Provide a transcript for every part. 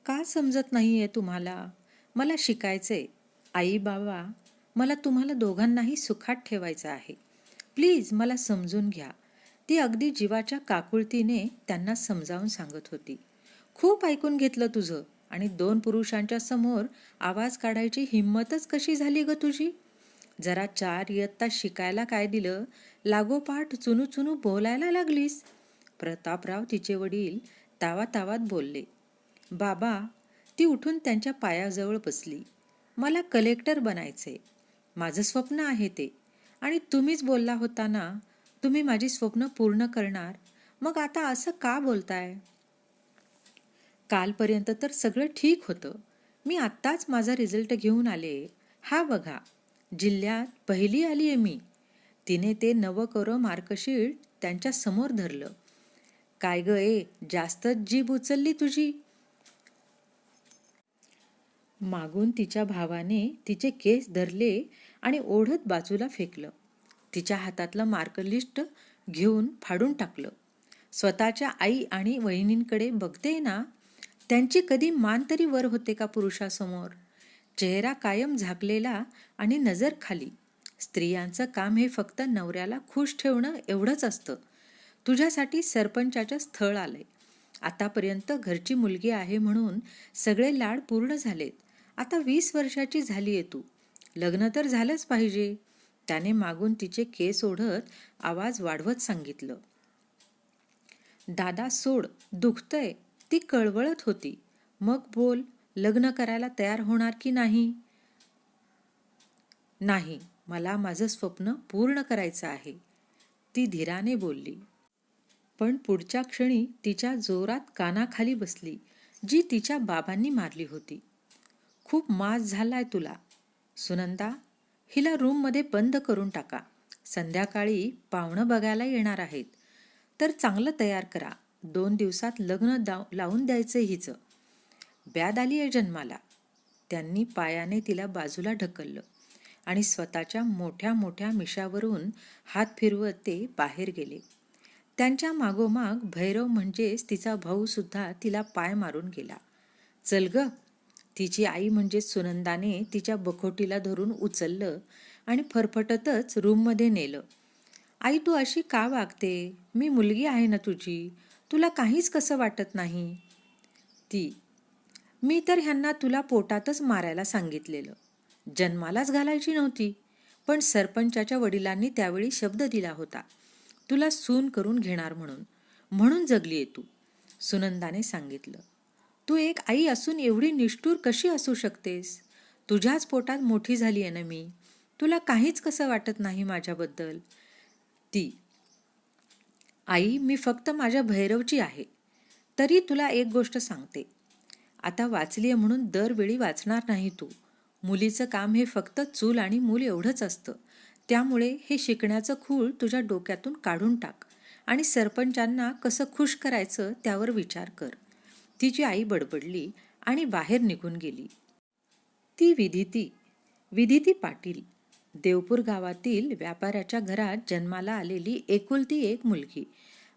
का समजत नाही आहे तुम्हाला? मला शिकायचंय. आई बाबा, मला तुम्हाला दोघांनाही सुखात ठेवायचं आहे. प्लीज मला समजून घ्या. ती अगदी जीवाच्या काकुळतीने त्यांना समजावून सांगत होती. खूप ऐकून घेतलं तुझं आणि दोन पुरुषांच्या समोर आवाज काढायची हिंमतच कशी झाली ग तुझी? जरा चार इयत्ता शिकायला काय दिलं, लागोपाठ चुनू चुनू बोलायला लागलीस. प्रतापराव तिचे वडील तावातावात बोलले. बाबा, ती उठून त्यांच्या पायाजवळ बसली. मला कलेक्टर बनायचे. माझं स्वप्न आहे ते. आणि तुम्हीच बोलला होता ना, तुम्ही माझी स्वप्न पूर्ण करणार. मग आता असं का बोलताय? कालपर्यंत तर सगळं ठीक होतं. मी आत्ताच माझा रिझल्ट घेऊन आले. हा बघा, जिल्ह्यात पहिली आली आहे मी. तिने ते नवं मार्कशीट त्यांच्या समोर धरलं. काय ग ए, जास्तच जीभ उचलली तुझी. मागून तिच्या भावाने तिचे केस धरले आणि ओढत बाजूला फेकलं. तिच्या हातातलं मार्कलिस्ट घेऊन फाडून टाकलं. स्वतःच्या आई आणि वहिनींकडे बघते ना, त्यांची कधी मान तरी वर होते का पुरुषासमोर? चेहरा कायम झाकलेला आणि नजर खाली. स्त्रियांचं काम हे फक्त नवऱ्याला खुश ठेवणं एवढंच असतं. तुझ्यासाठी सरपंचाचं स्थळ आलंय. आतापर्यंत घरची मुलगी आहे म्हणून सगळे लाड पूर्ण झालेत. आता 20 वर्षाची झाली आहे तू. लग्न तर झालंच पाहिजे. त्याने मागून तिचे केस ओढत आवाज वाढवत सांगितलं. दादा सोड, दुखतंय. ती कळवळत होती. मग बोल, लग्न करायला तयार होणार की नाही? नाही, मला माझं स्वप्न पूर्ण करायचं आहे, ती धीराने बोलली. पण पुढच्या क्षणी तिच्या जोरात कानाखाली बसली, जी तिच्या बाबांनी मारली होती. खूप माज झालाय तुला. सुनंदा, हिला रूममध्ये बंद करून टाका. संध्याकाळी पाहुणं बघायला येणार आहेत. तर चांगलं तयार करा. 2 दिवसात लग्न लावून द्यायचं हिचं. ब्याद आली आहे जन्माला. त्यांनी पायाने तिला बाजूला ढकललं आणि स्वतःच्या मोठ्या मोठ्या मिशावरून हात फिरवत ते बाहेर गेले. त्यांच्या मागोमाग भैरव म्हणजेच तिचा भाऊ सुद्धा तिला पाय मारून गेला. चल ग. तिची आई म्हणजेच सुनंदाने तिच्या बखोटीला धरून उचललं आणि फरफटतच रूममध्ये नेलं. आई, तू अशी का वागते? मी मुलगी आहे ना तुझी. तुला काहीच कसं वाटत नाही? ती, मी तर ह्यांना तुला पोटातच मारायला सांगितलेलं. जन्मालाच घालायची नव्हती. पण सरपंचाच्या वडिलांनी त्यावेळी शब्द दिला होता, तुला सून करून घेणार म्हणून. म्हणून जगली आहे तू. सुनंदाने सांगितलं. तू एक आई असून एवढी निष्ठुर कशी असू शकतेस? तुझ्याच पोटात मोठी झाली आहे ना मी. तुला काहीच कसं वाटत नाही माझ्याबद्दल? ती, आई, मी फक्त माझ्या भैरवची आहे. तरी तुला एक गोष्ट सांगते. आता वाचली आहे म्हणून दरवेळी वाचणार नाही तू. मुलीचं काम हे फक्त चूल आणि मूल एवढंच असतं. त्यामुळे हे शिकण्याचं खूळ तुझ्या डोक्यातून काढून टाक आणि सरपंचांना कसं खुश करायचं त्यावर विचार कर. तिची आई बडबडली आणि बाहेर निघून गेली. ती विधिती पाटील, देवपूर गावातील व्यापाऱ्याच्या घरात जन्माला आलेली एकुलती एक मुलगी.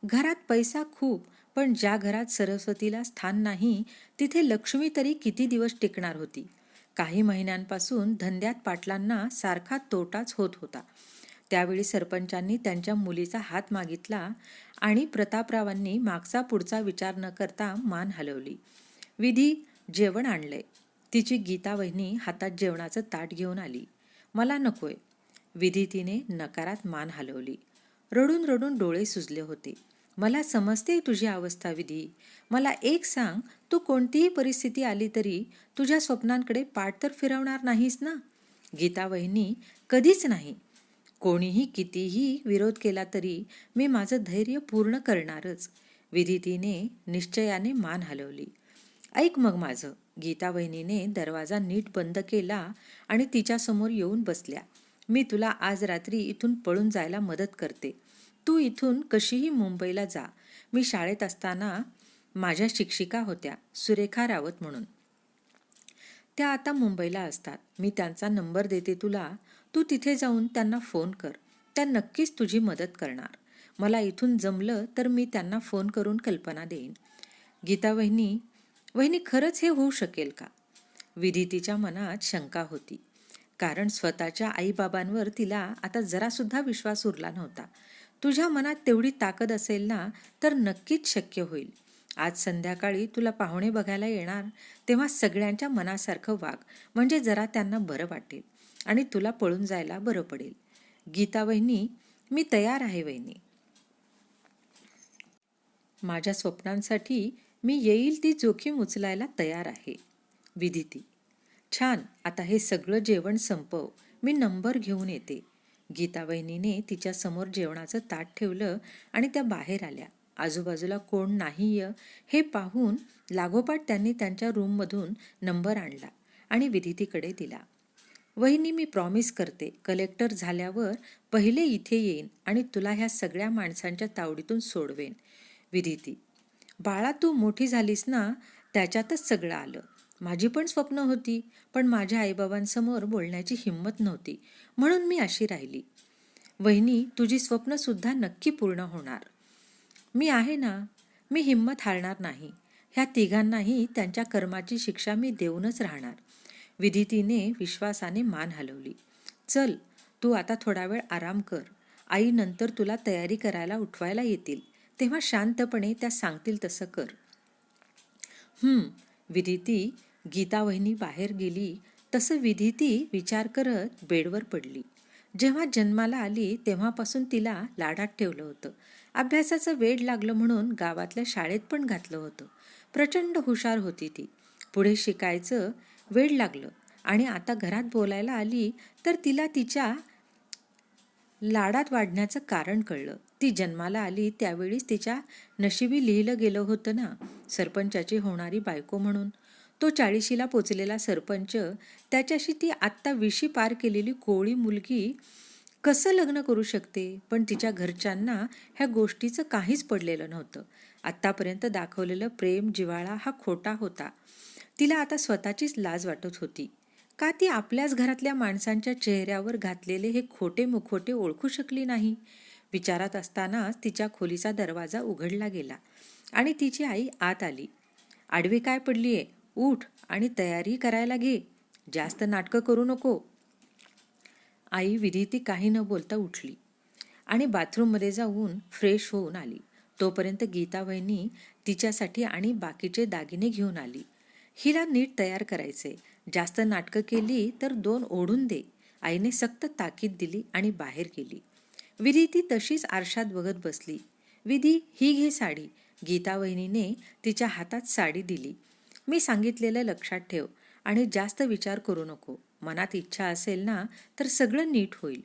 घरात पैसा खूप, पण ज्या घरात सरस्वतीला स्थान नाही तिथे लक्ष्मी तरी किती दिवस टिकणार होती? काही महिन्यांपासून धंद्यात पाटलांना सारखा तोटाच होत होता. त्यावेळी सरपंचांनी त्यांच्या मुलीचा हात मागितला आणि प्रतापरावांनी मागचा पुढचा विचार न करता मान हलवली. विधी, जेवण आणलंय. तिची गीता वहिनी हातात जेवणाचं ताट घेऊन आली. मला नकोय. विधी तिने नकारात मान हलवली. रडून रडून डोळे सुजले होते. मला समजते तुझी अवस्था विधी. मला एक सांग, तू कोणतीही परिस्थिती आली तरी तुझ्या स्वप्नांकडे पाठ तर फिरवणार नाहीस ना? गीता वहिनी, कधीच नाही. कोणीही कितीही विरोध केला तरी मी माझं धैर्य पूर्ण करणारच. विधितीने निश्चयाने मान हलवली. ऐक मग माझं. गीता वहिनीने दरवाजा नीट बंद केला आणि तिच्यासमोर येऊन बसल्या. मी तुला आज रात्री इथून पळून जायला मदत करते. तू इथून कशीही मुंबईला जा. मी शाळेत असताना माझ्या शिक्षिका होत्या, सुरेखा रावत म्हणून. त्या आता मुंबईला असतात. मी त्यांचा नंबर देते तुला. तू तिथे जाऊन त्यांना फोन कर. त्या नक्कीच तुझी मदत करणार. मला इथून जमलं तर मी त्यांना फोन करून कल्पना देईन. गीता वहिनी, वहिनी, खरंच हे होऊ शकेल का? विदितीच्या मनात शंका होती, कारण स्वतःच्या आईबाबांवर तिला आता जरासुद्धा विश्वास उरला नव्हता. तुझ्या मनात तेवढी ताकद असेल ना, तर नक्कीच शक्य होईल. आज संध्याकाळी तुला पाहुणे बघायला येणार, तेव्हा सगळ्यांच्या मनासारखं वाग, म्हणजे जरा त्यांना बरं वाटेल आणि तुला पळून जायला बरं पडेल. गीता वहिनी, मी तयार आहे वहिनी. माझ्या स्वप्नांसाठी मी येईल ती जोखीम उचलायला तयार आहे. विदिती, छान, आता हे सगळं जेवण संपव, मी नंबर घेऊन येते. गीता वहिनीने तिच्यासमोर जेवणाचं ताट ठेवलं आणि त्या बाहेर आल्या. आजूबाजूला कोण नाहीय हे पाहून लागोपाठ त्यांनी त्यांच्या रूममधून नंबर आणला आणि विदितीकडे दिला. वहिनी, मी प्रॉमिस करते, कलेक्टर झाल्यावर पहिले इथे येईन आणि तुला ह्या सगळ्या माणसांच्या तावडीतून सोडवेन. विदिती, बाळा, तू मोठी झालीस ना, त्याच्यातच सगळं आलं. माझी पण स्वप्न होती, पण माझ्या आईबाबांसमोर बोलण्याची हिंमत नव्हती, म्हणून मी अशी राहिली. वहिनी, तुझी स्वप्नसुद्धा नक्की पूर्ण होणार. मी आहे ना, मी हिंमत हारणार नाही. ह्या तिघांनाही त्यांच्या कर्माची शिक्षा मी देऊनच राहणार. विदितीने विश्वासाने मान हलवली. चल, तू आता थोडा वेळ आराम कर. आई नंतर तुला तयारी करायला उठवायला येतील, तेव्हा शांतपणे त्या सांगतील तसं कर. विदिती. गीता वहिनी बाहेर गेली तसं विदिती विचार करत बेडवर पडली. जेव्हा जन्माला आली तेव्हापासून तिला लाडात ठेवलं होतं. अभ्यासाचं वेड लागलं म्हणून गावातल्या शाळेत पण घातलं होतं. प्रचंड हुशार होती ती. पुढे शिकायचं वेड लागलं आणि आता घरात बोलायला आली तर तिला तिच्या लाडात वाढण्याचं कारण कळलं. ती जन्माला आली त्यावेळीच तिच्या नशिबी लिहिलं गेलं होतं ना, सरपंचाची होणारी बायको म्हणून. तो 40शीला पोचलेला सरपंच, त्याच्याशी ती आत्ता 20शी पार केलेली कोवळी मुलगी कसं लग्न करू शकते? पण तिच्या घरच्यांना ह्या गोष्टीचं काहीच पडलेलं नव्हतं. आत्तापर्यंत दाखवलेलं प्रेम जिव्हाळा हा खोटा होता. तिला आता स्वतःचीच लाज वाटत होती. का ती आपल्याच घरातल्या माणसांच्या चेहऱ्यावर घातलेले हे खोटे मुखवटे ओळखू शकली नाही? विचारात असतानाच तिच्या खोलीचा दरवाजा उघडला गेला आणि तिची आई आत आली. आडवी काय पडलीये? उठ आणि तयारी करायला घे. जास्त नाटकं करू नको. आई विदिती काही न बोलता उठली आणि बाथरूममध्ये जाऊन फ्रेश होऊन आली. तोपर्यंत गीता वहिनी तिच्यासाठी आणि बाकीचे दागिने घेऊन आली. हिला नीट तयार करायचे. जास्त नाटकं केली तर 2 ओढून दे. आईने सक्त ताकीद दिली आणि बाहेर गेली. विदिती तशीच आरशात बघत बसली. विधी, ही घे साडी. गीता वहिनीने तिच्या हातात साडी दिली. मी सांगितलेलं लक्षात ठेव आणि जास्त विचार करू नको. मनात इच्छा असेल ना तर सगळं नीट होईल.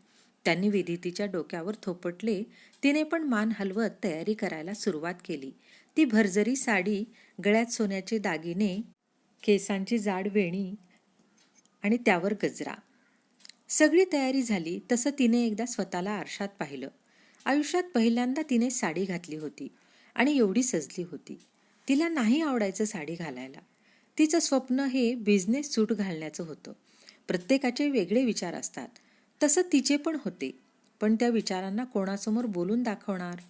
त्यांनी विदितीच्या डोक्यावर थोपटले. तिने पण मान हलवत तयारी करायला सुरुवात केली. ती भरजरी साडी, गळ्यात सोन्याचे दागिने, केसांची जाड वेणी आणि त्यावर गजरा. सगळी तयारी झाली तसं तिने एकदा स्वतःला आरशात पाहिलं. आयुष्यात पहिल्यांदा तिने साडी घातली होती आणि एवढी सजली होती. तिला नाही आवडायचं साडी घालायला. तिचं स्वप्न हे बिझनेस सूट घालण्याचं होतं. प्रत्येकाचे वेगळे विचार असतात, तसं तिचे पण होते. पण त्या विचारांना कोणासमोर बोलून दाखवणार?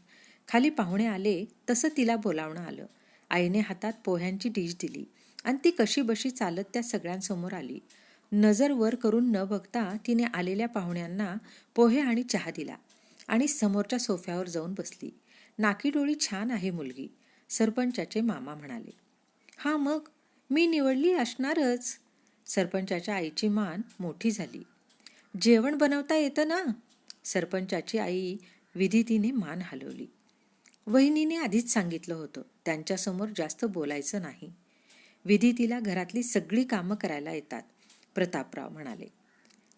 खाली पाहुणे आले तसं तिला बोलावणं आलं. आईने हातात पोह्यांची डिश दिली आणि ती कशीबशी चालत त्या सगळ्यांसमोर आली. नजर वर करून न बघता तिने आलेल्या पाहुण्यांना पोहे आणि चहा दिला आणि समोरच्या सोफ्यावर जाऊन बसली. नाकी डोळी छान आहे मुलगी, सरपंचाचे मामा म्हणाले. हा, मग मी निवडली असणारच. सरपंचाच्या आईची मान मोठी झाली. जेवण बनवता येतं ना? सरपंचाची आई विदितीने मान हलवली. वहिनीने आधीच सांगितलं होतं, त्यांच्यासमोर जास्त बोलायचं नाही. विदितीला घरातली सगळी कामं करायला येतात, प्रतापराव म्हणाले.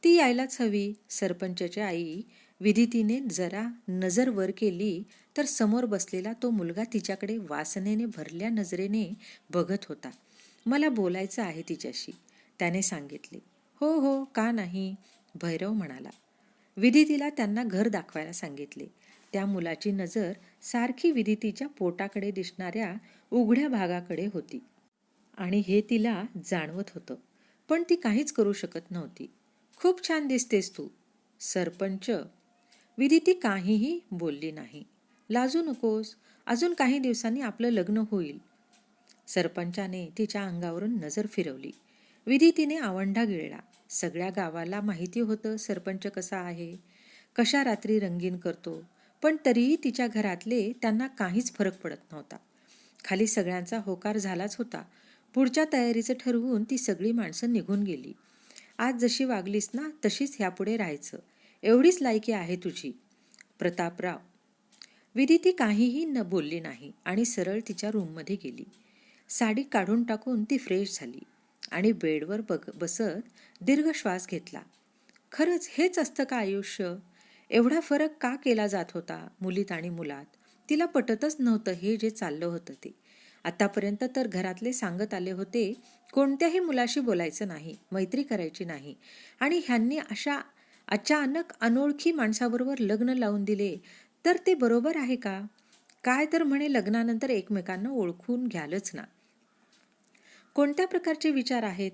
ती यायलाच हवी. सरपंचाची आई विदितीने जरा नजर वर केली तर समोर बसलेला तो मुलगा तिच्याकडे वासनेने भरल्या नजरेने बघत होता. मला बोलायचं आहे तिच्याशी, त्याने सांगितले. हो हो, का नाही, भैरव म्हणाला. विदितीला त्यांना घर दाखवायला सांगितले. त्या मुलाची नजर सारखी विदितीच्या पोटाकडे दिसणाऱ्या उघड्या भागाकडे होती आणि हे तिला जाणवत होतं, पण ती काहीच करू शकत नव्हती. खूप छान दिसतेस तू. सरपंच. विदिती काहीही बोलली नाही. लाजू नकोस, अजून काही दिवसांनी आपलं लग्न होईल. सरपंचाने तिच्या अंगावरून नजर फिरवली. विधीतीने आवंढा गिळला. सगळ्या गावाला माहिती होतं सरपंच कसा आहे, कशा रात्री रंगीन करतो, पण तरीही तिच्या घरातले त्यांना काहीच फरक पडत नव्हता. खाली सगळ्यांचा होकार झालाच होता. पुढच्या तयारीचं ठरवून ती सगळी माणसं निघून गेली. आज जशी वागलीस ना तशीच ह्यापुढे राहायचं, एवढीच लायकी आहे तुझी. प्रतापराव. विधी ती काहीही न बोलली नाही आणि सरळ तिच्या रूममध्ये गेली. साडी काढून टाकून ती फ्रेश झाली आणि बेडवर बसत दीर्घ श्वास घेतला. खरंच हेच असतं का आयुष्य? एवढा फरक का केला जात होता मुलीत आणि मुलात? तिला पटतच नव्हतं हे जे चाललं होतं ते. आतापर्यंत तर घरातले सांगत आले होते कोणत्याही मुलाशी बोलायचं नाही, मैत्री करायची नाही, आणि ह्यांनी अशा अचानक अनोळखी माणसाबरोबर लग्न लावून दिले तर ते बरोबर आहे का? काय तर म्हणे लग्नानंतर एकमेकांना ओळखून घ्यालच ना. कोणत्या प्रकारचे विचार आहेत?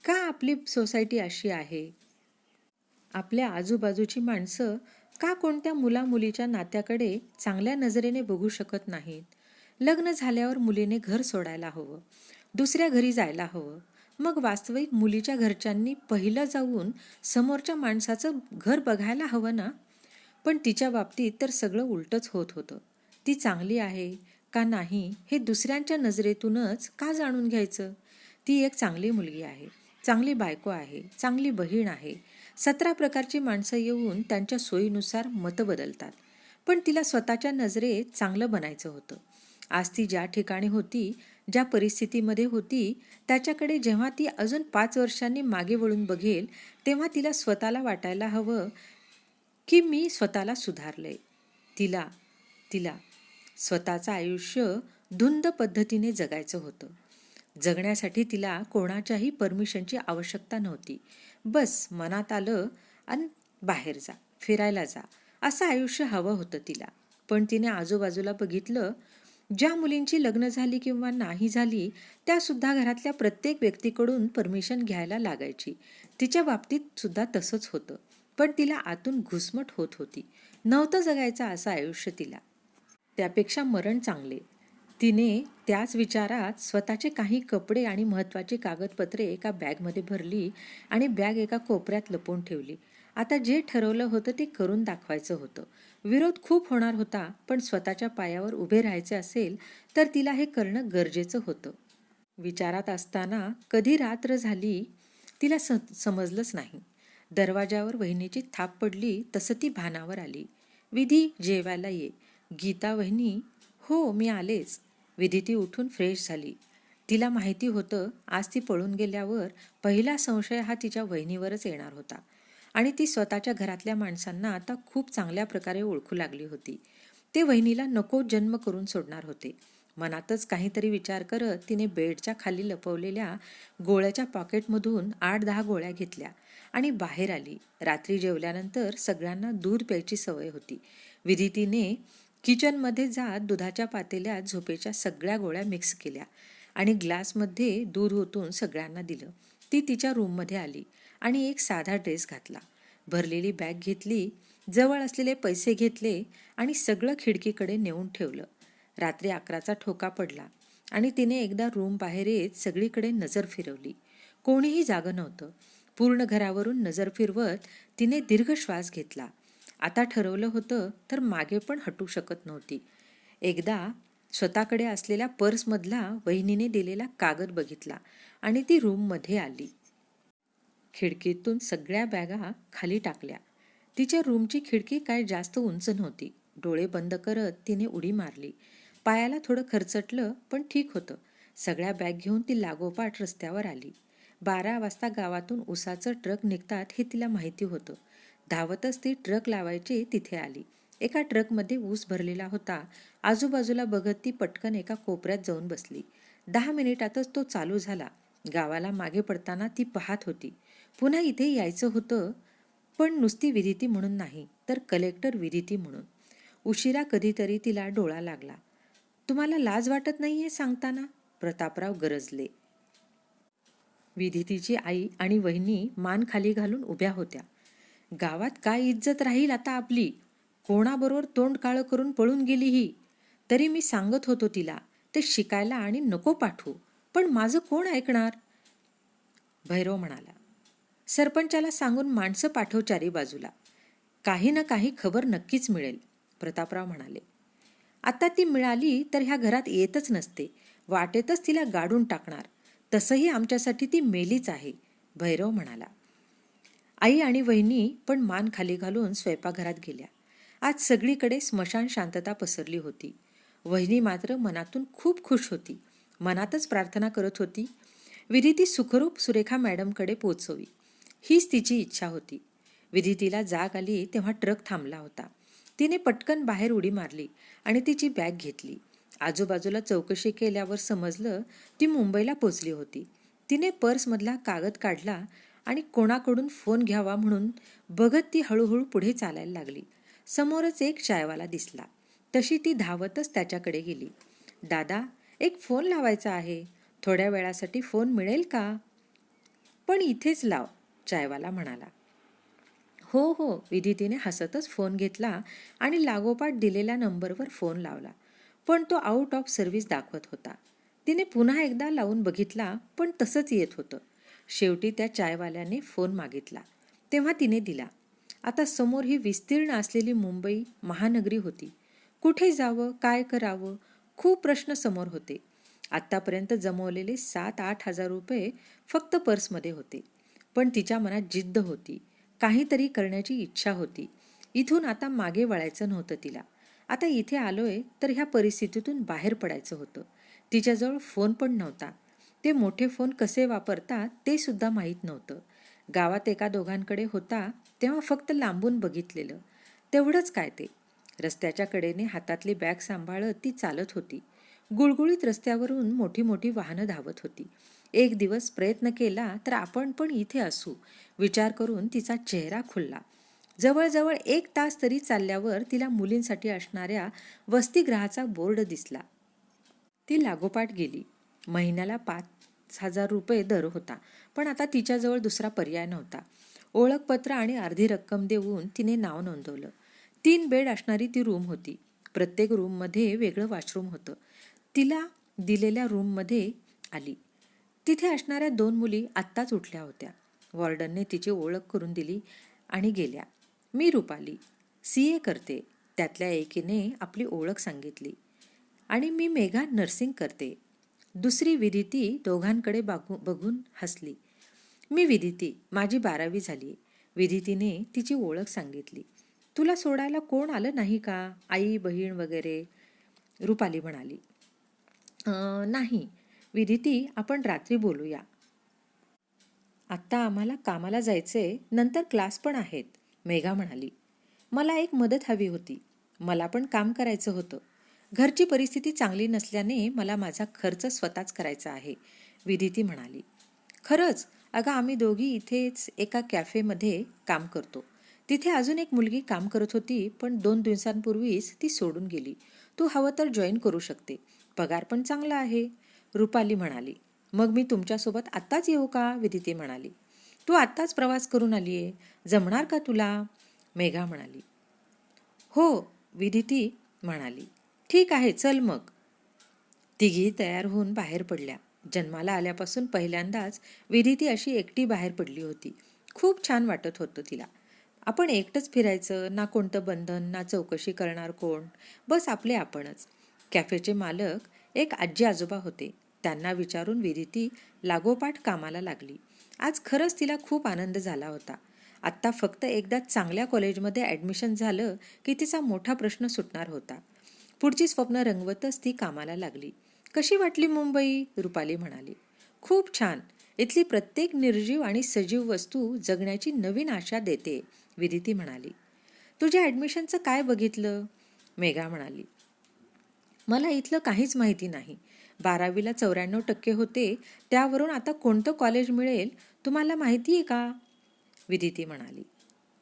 का आपली सोसायटी अशी आहे? आपल्या आजूबाजूची माणसं का कोणत्या मुलामुलीच्या नात्याकडे चांगल्या नजरेने बघू शकत नाहीत? लग्न झाल्यावर मुलीने घर सोडायला हवं, दुसऱ्या घरी जायला हवं. मग वास्तविक मुलीच्या घरच्यांनी पहिलं जाऊन समोरच्या माणसाचं घर बघायला हवं ना. पण तिच्या बाबतीत तर सगळं उलटच होत होतं. ती चांगली आहे का नाही हे दुसऱ्यांच्या नजरेतूनच का जाणून घ्यायचं? ती एक चांगली मुलगी आहे, चांगली बायको आहे, चांगली बहीण आहे. 17 प्रकारची माणसं येऊन त्यांच्या सोयीनुसार मतं बदलतात. पण तिला स्वतःच्या नजरेत चांगलं बनायचं होतं. आज ती ज्या ठिकाणी होती, ज्या परिस्थितीमध्ये होती, त्याच्याकडे जेव्हा ती अजून 5 वर्षांनी मागे वळून बघेल तेव्हा तिला स्वतःला वाटायला हवं की मी स्वतःला सुधारले. तिला तिला स्वतःचं आयुष्य धुंद पद्धतीने जगायचं होतं. जगण्यासाठी तिला कोणाच्याही परमिशनची आवश्यकता नव्हती. बस मनात आलं आणि बाहेर जा, फिरायला जा, असं आयुष्य हवं होतं तिला. पण तिने आजूबाजूला बघितलं, ज्या मुलींची लग्न झाली किंवा नाही झाली त्यासुद्धा घरातल्या प्रत्येक व्यक्तीकडून परमिशन घ्यायला लागायची. तिच्या बाबतीत सुद्धा तसंच होतं. पण तिला आतून घुसमट होत होती. नव्हतं जगायचं असं आयुष्य तिला. त्यापेक्षा मरण चांगले. तिने त्याच विचारात स्वतःचे काही कपडे आणि महत्त्वाची कागदपत्रे एका बॅगमध्ये भरली आणि बॅग एका कोपऱ्यात लपवून ठेवली. आता जे ठरवलं होतं ते करून दाखवायचं होतं. विरोध खूप होणार होता, पण स्वतःच्या पायावर उभे राहायचे असेल तर तिला हे करणं गरजेचं होतं. विचारात असताना कधी रात्र झाली तिला समजलंच नाही. दरवाजावर वहिनीची थाप पडली तसं ती भानावर आली. विधी, जेवायला ये. गीता वहिनी. हो, मी आलेच. विधी ती उठून फ्रेश झाली. तिला माहिती होतं आज ती पळून गेल्यावर पहिला संशय हा तिच्या वहिनीवरच येणार होता. आणि ती स्वतःच्या घरातल्या माणसांना आता खूप चांगल्या प्रकारे ओळखू लागली होती. ते वहिनीला नको जन्म करून सोडणार होते. मनातच काहीतरी विचार करत तिने बेडच्या खाली लपवलेल्या गोळ्याच्या पॉकेटमधून 8-10 गोळ्या घेतल्या आणि बाहेर आली. रात्री जेवल्यानंतर सगळ्यांना दूध प्यायची सवय होती. विधीतीने किचनमध्ये जात दुधाच्या पातेल्यात झोपेच्या सगळ्या गोळ्या मिक्स केल्या आणि ग्लासमध्ये दूध ओतून सगळ्यांना दिलं. ती तिच्या रूममध्ये आली आणि एक साधा ड्रेस घातला. भरलेली बॅग घेतली, जवळ असलेले पैसे घेतले आणि सगळं खिडकीकडे नेऊन ठेवलं. रात्री 11चा ठोका पडला आणि तिने एकदा रूम बाहेर येत सगळीकडे नजर फिरवली. कोणीही जागं नव्हतं. पूर्ण घरावरून नजर फिरवत तिने दीर्घ श्वास घेतला. आता ठरवलं होतं तर मागे पण हटू शकत नव्हती. एकदा स्वतःकडे असलेल्या पर्समधला वहिनीने दिलेला कागद बघितला आणि ती रूममध्ये आली. खिडकीतून सगळ्या बॅगा खाली टाकल्या. तिच्या रूमची खिडकी काय जास्त उंच नव्हती. डोळे बंद करत तिने उडी मारली. पायाला थोडं खरचटलं पण ठीक होतं. सगळ्या बॅग घेऊन ती लागोपाठ रस्त्यावर आली. 12 वाजता गावातून उसाचं ट्रक निघतात हे तिला माहिती होतं. धावतच ती ट्रक लावायची तिथे आली. एका ट्रकमध्ये ऊस भरलेला होता. आजूबाजूला बघत ती पटकन एका कोपऱ्यात जाऊन बसली. 10 मिनिटातच तो चालू झाला. गावाला मागे पडताना ती पाहत होती. पुन्हा इथे यायचं होतं, पण नुसती विधिती म्हणून नाही तर कलेक्टर विधिती म्हणून. उशिरा कधीतरी तिला डोळा लागला. तुम्हाला लाज वाटत नाहीये सांगताना? प्रतापराव गरजले. विधितीची आई आणि वहिनी मान खाली घालून उभ्या होत्या. गावात काय इज्जत राहील आता आपली? कोणाबरोबर तोंड काळं करून पळून गेली ही? तरी मी सांगत होतो तिला, ते शिकायला आणि नको पाठवू, पण माझं कोण ऐकणार? भैरव म्हणाला, सरपंचाला सांगून माणसं पाठव चारी बाजूला. काही ना काही खबर नक्कीच मिळेल. प्रतापराव म्हणाले, आता ती मिळाली तर ह्या घरात येतच नसते, वाटेतच तिला गाडून टाकणार. तसंही आमच्यासाठी ती मेलीच आहे. भैरव म्हणाला. आई आणि वहिनी पण मान खाली घालून स्वयंपाकघरात गेल्या. आज सगळीकडे स्मशान शांतता पसरली होती. वहिनी मात्र मनातून खूप खुश होती. मनातच प्रार्थना करत होती, विधिती सुखरूप सुरेखा मॅडमकडे पोचवी. हीच तिची इच्छा होती. विधितीला जाग आली तेव्हा ट्रक थांबला होता. तिने पटकन बाहेर उडी मारली आणि तिची बॅग घेतली. आजूबाजूला चौकशी केल्यावर समजलं ती मुंबईला पोचली होती. तिने पर्समधला कागद काढला आणि कोणाकडून फोन घ्यावा म्हणून बघत ती हळूहळू पुढे चालायला लागली. समोरच एक चायवाला दिसला. तशी ती धावतच त्याच्याकडे गेली. दादा, एक फोन लावायचा आहे. थोड्या वेळासाठी फोन मिळेल का? पण इथेच लाव, चायवाला म्हणाला. हो हो, विधितीने हसतच फोन घेतला आणि लागोपाठ दिलेल्या नंबरवर फोन लावला. पण तो आउट ऑफ सर्व्हिस दाखवत होता. तिने पुन्हा एकदा लावून बघितला, पण तसंच येत होतं. शेवटी त्या चायवाल्याने फोन मागितला. तेव्हा तिने दिला. आता समोर ही विस्तीर्ण असलेली मुंबई महानगरी होती. कुठे जावं, काय करावं, खूप प्रश्न समोर होते. आत्तापर्यंत जमवलेले 7-8 हजार रुपये फक्त पर्समध्ये होते. पण तिच्या मनात जिद्द होती. काहीतरी करण्याची इच्छा होती. इथून आता मागे वळायचं नव्हतं तिला. आता इथे आलोय तर ह्या परिस्थितीतून बाहेर पडायचं होतं. तिच्याजवळ फोन पण नव्हता. ते मोठे फोन कसे वापरतात ते सुद्धा माहीत नव्हतं. गावात एका दोघांकडे होता तेव्हा फक्त लांबून बघितलेलं. तेवढंच काय ते. रस्त्याच्या कडेने हातातली बॅग सांभाळत ती चालत होती. गुळगुळीत रस्त्यावरून मोठी मोठी वाहनं धावत होती. एक दिवस प्रयत्न केला तर आपण पण इथे असू, विचार करून तिचा चेहरा खुलला. जवळजवळ 1 तास तरी चालल्यावर तिला मुलींसाठी असणाऱ्या वसतिगृहाचा बोर्ड दिसला. ती लागोपाठ गेली. महिन्याला 5,000 रुपये दर होता, पण आता तिच्याजवळ दुसरा पर्याय नव्हता. ओळखपत्र आणि अर्धी रक्कम देऊन तिने नाव नोंदवलं. 3 बेड असणारी ती रूम होती. प्रत्येक रूममध्ये वेगळं वॉशरूम होतं. तिला दिलेल्या रूममध्ये आली. तिथे असणाऱ्या 2 मुली आत्ताच उठल्या होत्या. वॉर्डनने तिची ओळख करून दिली आणि गेल्या. मी रुपाली, CA करते. त्यातल्या एकीने आपली ओळख सांगितली. आणि मी मेघा, नर्सिंग करते. दुसरी विधिती दोघांकडे बघून हसली. मी विधिती, माझी 12वी झाली. विधितीने तिची ओळख सांगितली. तुला सोडायला कोण आलं नाही का, आई बहीण वगैरे? रुपाली म्हणाली. नाही विधिती, आपण रात्री बोलूया. आत्ता आम्हाला कामाला जायचे, नंतर क्लास पण आहेत. मेघा म्हणाली. मला एक मदत हवी होती. मला पण काम करायचं होतं. घरची परिस्थिती चांगली नसल्याने मला माझा खर्च स्वतःच करायचा आहे. विधिती म्हणाली. खरंच? अगं, आम्ही दोघी इथेच एका कॅफेमध्ये काम करतो. तिथे अजून एक मुलगी काम करत होती, पण 2 दिवसांपूर्वीच ती सोडून गेली. तू हवं तर जॉईन करू शकते. पगार पण चांगला आहे. रुपाली म्हणाली. मग मी तुमच्यासोबत आत्ताच येऊ का? विधिती म्हणाली. तू आत्ताच प्रवास करून आली आहे, जमणार का तुला? मेघा म्हणाली. हो, विधिती म्हणाली. ठीक आहे, चल मग. तिघी तयार होऊन बाहेर पडल्या. जन्माला आल्यापासून पहिल्यांदाच विधिती अशी एकटी बाहेर पडली होती. खूप छान वाटत होतं तिला. आपण एकटंच फिरायचं, ना कोणतं बंधन, ना चौकशी करणार कोण. बस आपले आपणच. कॅफेचे मालक एक आजी आजोबा होते. त्यांना विचारून विधिती लागोपाठ कामाला लागली. आज खरंच तिला खूप आनंद झाला होता. आत्ता फक्त एकदा चांगल्या कॉलेजमध्ये ॲडमिशन झालं की तिचा मोठा प्रश्न सुटणार होता. पुढची स्वप्न रंगवतच ती कामाला लागली. कशी वाटली मुंबई? रुपाली म्हणाली. खूप छान. इथली प्रत्येक निर्जीव आणि सजीव वस्तू जगण्याची नवीन आशा देते. विधिती म्हणाली. तुझ्या ॲडमिशनचं काय बघितलं? मेघा म्हणाली. मला इथलं काहीच माहिती नाही. 12वीला 94% होते. त्यावरून आता कोणतं कॉलेज मिळेल तुम्हाला माहिती आहे का? विधिती म्हणाली.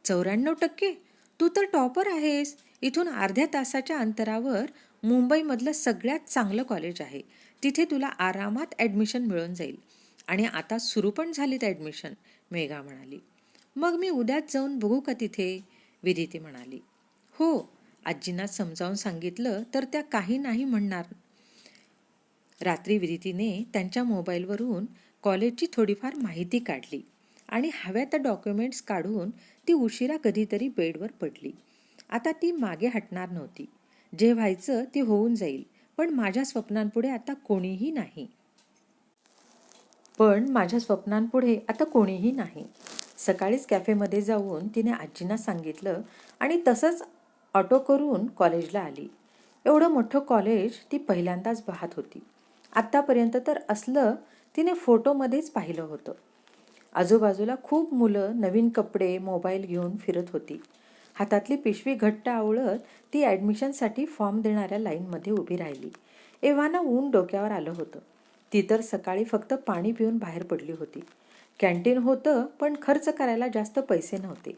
94%? तू तर टॉपर आहेस. इथून अर्ध्या तासाच्या अंतरावर मुंबईमधलं सगळ्यात चांगलं कॉलेज आहे. तिथे तुला आरामात ॲडमिशन मिळून जाईल. आणि आता सुरू पण झालीत ॲडमिशन. मेघा म्हणाली. मग मी उद्याच जाऊन बघू का तिथे? विधिती म्हणाली. हो, आजींना समजावून सांगितलं तर त्या काही नाही म्हणणार. रात्री विदितीने त्यांच्या मोबाईलवरून कॉलेजची थोडीफार माहिती काढली आणि हव्या त्या डॉक्युमेंट्स काढून ती उशिरा कधीतरी बेडवर पडली. आता ती मागे हटणार नव्हती. जे व्हायचं ते होऊन जाईल, पण माझ्या स्वप्नांपुढे आता कोणीही नाही. सकाळीच कॅफेमध्ये जाऊन तिने आजींना सांगितलं आणि तसंच ऑटो करून कॉलेजला आली. एवढं मोठं कॉलेज ती पहिल्यांदाच पाहत होती. आत्तापर्यंत तर असलं तिने फोटोमध्येच पाहिलं होतं. आजूबाजूला खूप मुलं नवीन कपडे, मोबाईल घेऊन फिरत होती. हातातली पिशवी घट्ट आवळत ती ॲडमिशनसाठी फॉर्म देणाऱ्या लाईनमध्ये उभी राहिली. एव्हाना ऊन डोक्यावर आलं होतं. ती तर सकाळी फक्त पाणी पिऊन बाहेर पडली होती. कॅन्टीन होतं, पण खर्च करायला जास्त पैसे नव्हते.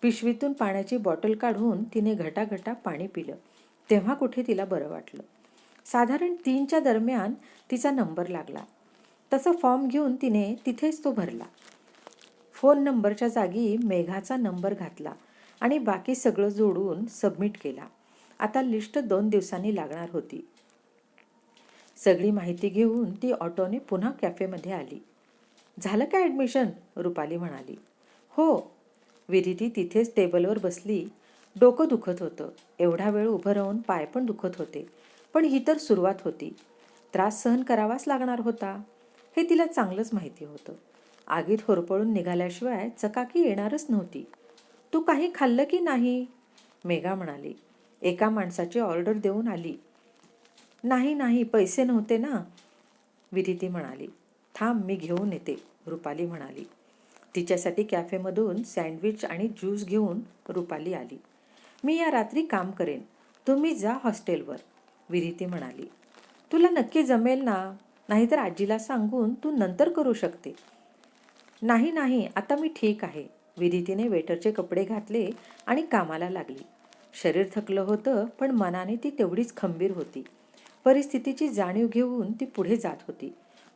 पिशवीतून पाण्याची बॉटल काढून तिने घटाघटा पाणी पिलं. तेव्हा कुठे तिला बरं वाटलं. साधारण 3च्या दरम्यान तिचा नंबर लागला. तसा फॉर्म घेऊन तिने तिथेच तो भरला. फोन नंबरच्या जागी मेघाचा नंबर घातला आणि बाकी सगळं जोडून सबमिट केला. आता लिस्ट 2 दिवसांनी लागणार होती. सगळी माहिती घेऊन ती ऑटोने पुन्हा कॅफेमध्ये आली. झालं का ॲडमिशन? रुपाली म्हणाली. हो. विदिती तिथेच टेबलवर बसली. डोकं दुखत होतं. एवढा वेळ उभं राहून पाय पण दुखत होते. पण ही तर सुरुवात होती. त्रास सहन करावाच लागणार होता. हे तिला चांगलंच माहिती होतं. आगीत होरपळून निघाल्याशिवाय चकाकी येणारच नव्हती. तू काही खाल्लं की नाही? मेघा म्हणाली. एका माणसाची ऑर्डर देऊन आली. नाही, पैसे नव्हते ना, विदिती म्हणाली. थांब, मी घेऊन येते, रुपाली म्हणाली. तिच्यासाठी कॅफेमधून सँडविच आणि ज्यूस घेऊन रुपाली आली. मी या रात्री काम करेन, तुम्ही जा हॉस्टेलवर, विदिती म्हणाली. तुला नक्की जमेल ना? नाहीतर आजीला सांगून तू नंतर करू शकते. नाही, आता मी ठीक आहे. विदितीने वेटरचे कपडे घातले आणि कामाला लागली. शरीर थकलं होतं, पण मनाने ती तेवढीच खंबीर होती. परिस्थितीची जाणीव घेऊन ती पुढे जात होती.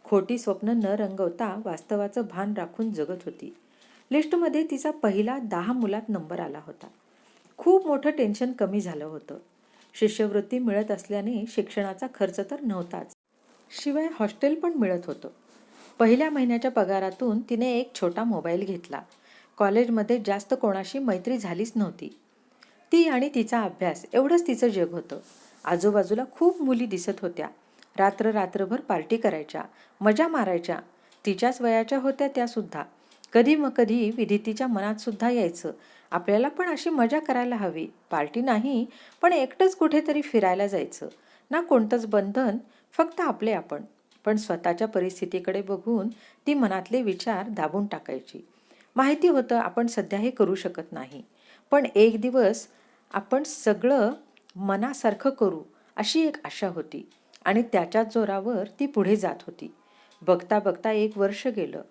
खोटी स्वप्न न रंगवता वास्तवाचं भान राखून जगत होती. लिस्टमध्ये तिचा पहिला 10 मुलात नंबर आला होता. खूप मोठं टेन्शन कमी झालं होतं. शिष्यवृत्ती मिळत असल्याने शिक्षणाचा खर्च तर नव्हताच, शिवाय हॉस्टेल पण मिळत होतं. पहिल्या महिन्याच्या पगारातून तिने एक छोटा मोबाईल घेतला. कॉलेजमध्ये जास्त कोणाशी मैत्री झालीच नव्हती. ती आणि तिचा अभ्यास एवढंच तिचं जग होतं. आजूबाजूला खूप मुली दिसत होत्या. रात्रभर पार्टी करायच्या, मजा मारायच्या. तिच्याच वयाच्या होत्या त्यासुद्धा. कधी विदितीच्या मनात सुद्धा यायचं, आपल्याला पण अशी मजा करायला हवी. पार्टी नाही, पण एकटंच कुठेतरी फिरायला जायचं. ना कोणतंच बंधन, फक्त आपले आपण. पण स्वतःच्या परिस्थितीकडे बघून ती मनातले विचार दाबून टाकायची. माहिती होतं आपण सध्या हे करू शकत नाही, पण एक दिवस आपण सगळं मनासारखं करू, अशी एक आशा होती आणि त्याच्याच जोरावर ती पुढे जात होती. बघता 1 वर्ष गेलं.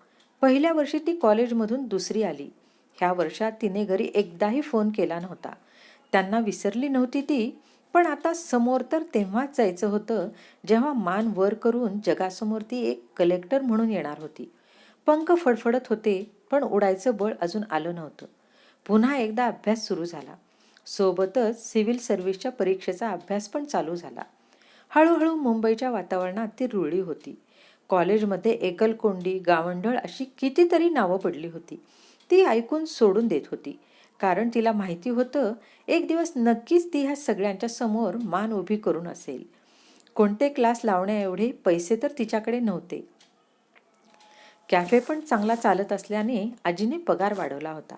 पहिल्या वर्षी ती कॉलेजमधून दुसरी आली. ह्या वर्षात तिने घरी एकदाही फोन केला नव्हता. त्यांना विसरली नव्हती ती, पण आता समोर तर तेव्हाच जायचं होतं जेव्हा मान वर करून जगासमोर ती एक कलेक्टर म्हणून येणार होती. पंख फडफडत होते, पण उडायचं बळ अजून आलं नव्हतं. पुन्हा एकदा अभ्यास सुरू झाला. सोबतच सिव्हिल सर्व्हिसच्या परीक्षेचा अभ्यास पण चालू झाला. हळूहळू मुंबईच्या वातावरणात ती रुळली होती. कॉलेजमध्ये एकलकोंडी, गावंढळ अशी कितीतरी नावं पडली होती. ती ऐकून सोडून देत होती, कारण तिला माहिती होतं एक दिवस नक्कीच ती ह्या सगळ्यांच्या समोर मान उभी करून असेल. कोणते क्लास लावण्याएवढे पैसे तर तिच्याकडे नव्हते. कॅफे पण चांगला चालत असल्याने आजीने पगार वाढवला होता.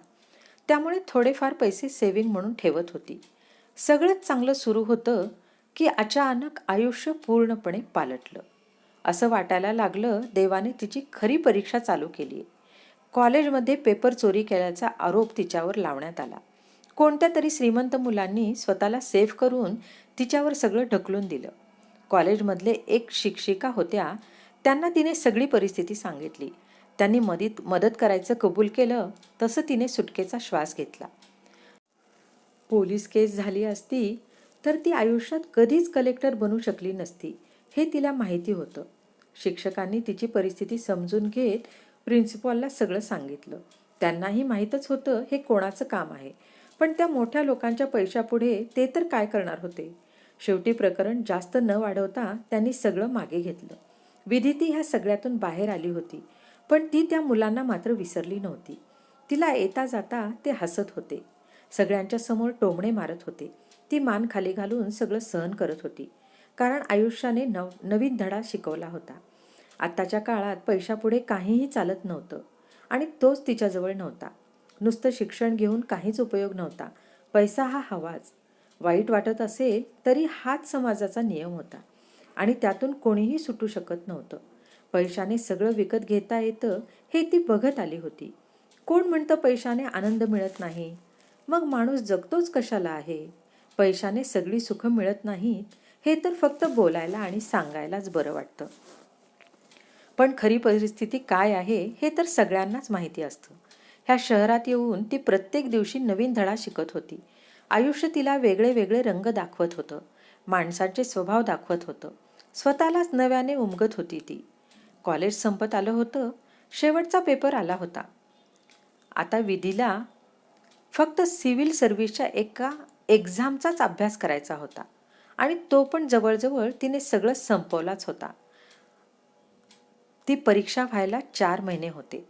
त्यामुळे थोडेफार पैसे सेव्हिंग म्हणून ठेवत होती. सगळंच चांगलं सुरू होतं की अचानक आयुष्य पूर्णपणे पालटलं. असं वाटायला लागलं देवाने तिची खरी परीक्षा चालू केली. कॉलेजमध्ये पेपर चोरी केल्याचा आरोप तिच्यावर लावण्यात आला. कोणत्या तरी श्रीमंत मुलांनी स्वतःला सेफ करून तिच्यावर सगळं ढकलून दिलं. कॉलेजमधले एक शिक्षिका होत्या, त्यांना तिने सगळी परिस्थिती सांगितली. त्यांनी मदत करायचं कबूल केलं. तसं तिने सुटकेचा श्वास घेतला. पोलीस केस झाली असती तर ती आयुष्यात कधीच कलेक्टर बनू शकली नसती, हे तिला माहिती होतं. शिक्षकांनी तिची परिस्थिती समजून घेत प्रिन्सिपॉलला सगळं सांगितलं. त्यांनाही माहीतच होतं हे कोणाचं काम आहे, पण त्या मोठ्या लोकांच्या पैशापुढे ते तर काय करणार होते. शेवटी प्रकरण जास्त न वाढवता त्यांनी सगळं मागे घेतलं. विधी ती ह्या सगळ्यातून बाहेर आली होती, पण ती त्या मुलांना मात्र विसरली नव्हती. तिला येता जाता ते हसत होते, सगळ्यांच्या समोर टोमणे मारत होते. ती मान खाली घालून सगळं सहन करत होती, कारण आयुष्याने नवीन धडा शिकवला होता. आत्ताच्या काळात पैशापुढे काहीही चालत नव्हतं आणि तोच तिच्याजवळ नव्हता. नुसतं शिक्षण घेऊन काहीच उपयोग नव्हता. पैसा हा हवाच. वाईट वाटत असेल तरी हाच समाजाचा नियम होता आणि त्यातून कोणीही सुटू शकत नव्हतं. पैशाने सगळं विकत घेता येतं हे ती बघत आली होती. कोण म्हणतं पैशाने आनंद मिळत नाही? मग माणूस जगतोच कशाला आहे? पैशाने सगळी सुखं मिळत नाहीत हे तर फक्त बोलायला आणि सांगायलाच बरं वाटतं. पण खरी परिस्थिती काय आहे हे तर सगळ्यांनाच माहिती असतं. ह्या शहरात येऊन ती प्रत्येक दिवशी नवीन धडा शिकत होती. आयुष्य तिला वेगळे वेगळे रंग दाखवत होतं, माणसांचे स्वभाव दाखवत होतं. स्वतःलाच नव्याने उमगत होती ती. कॉलेज संपत आलं होतं, शेवटचा पेपर आला होता. आता विधीला फक्त सिव्हिल सर्व्हिसच्या एका एक्झामचाच अभ्यास करायचा होता आणि तो पण जवळजवळ तिने सगळं संपवलाच होता. ती परीक्षा व्हायला 4 महिने होते,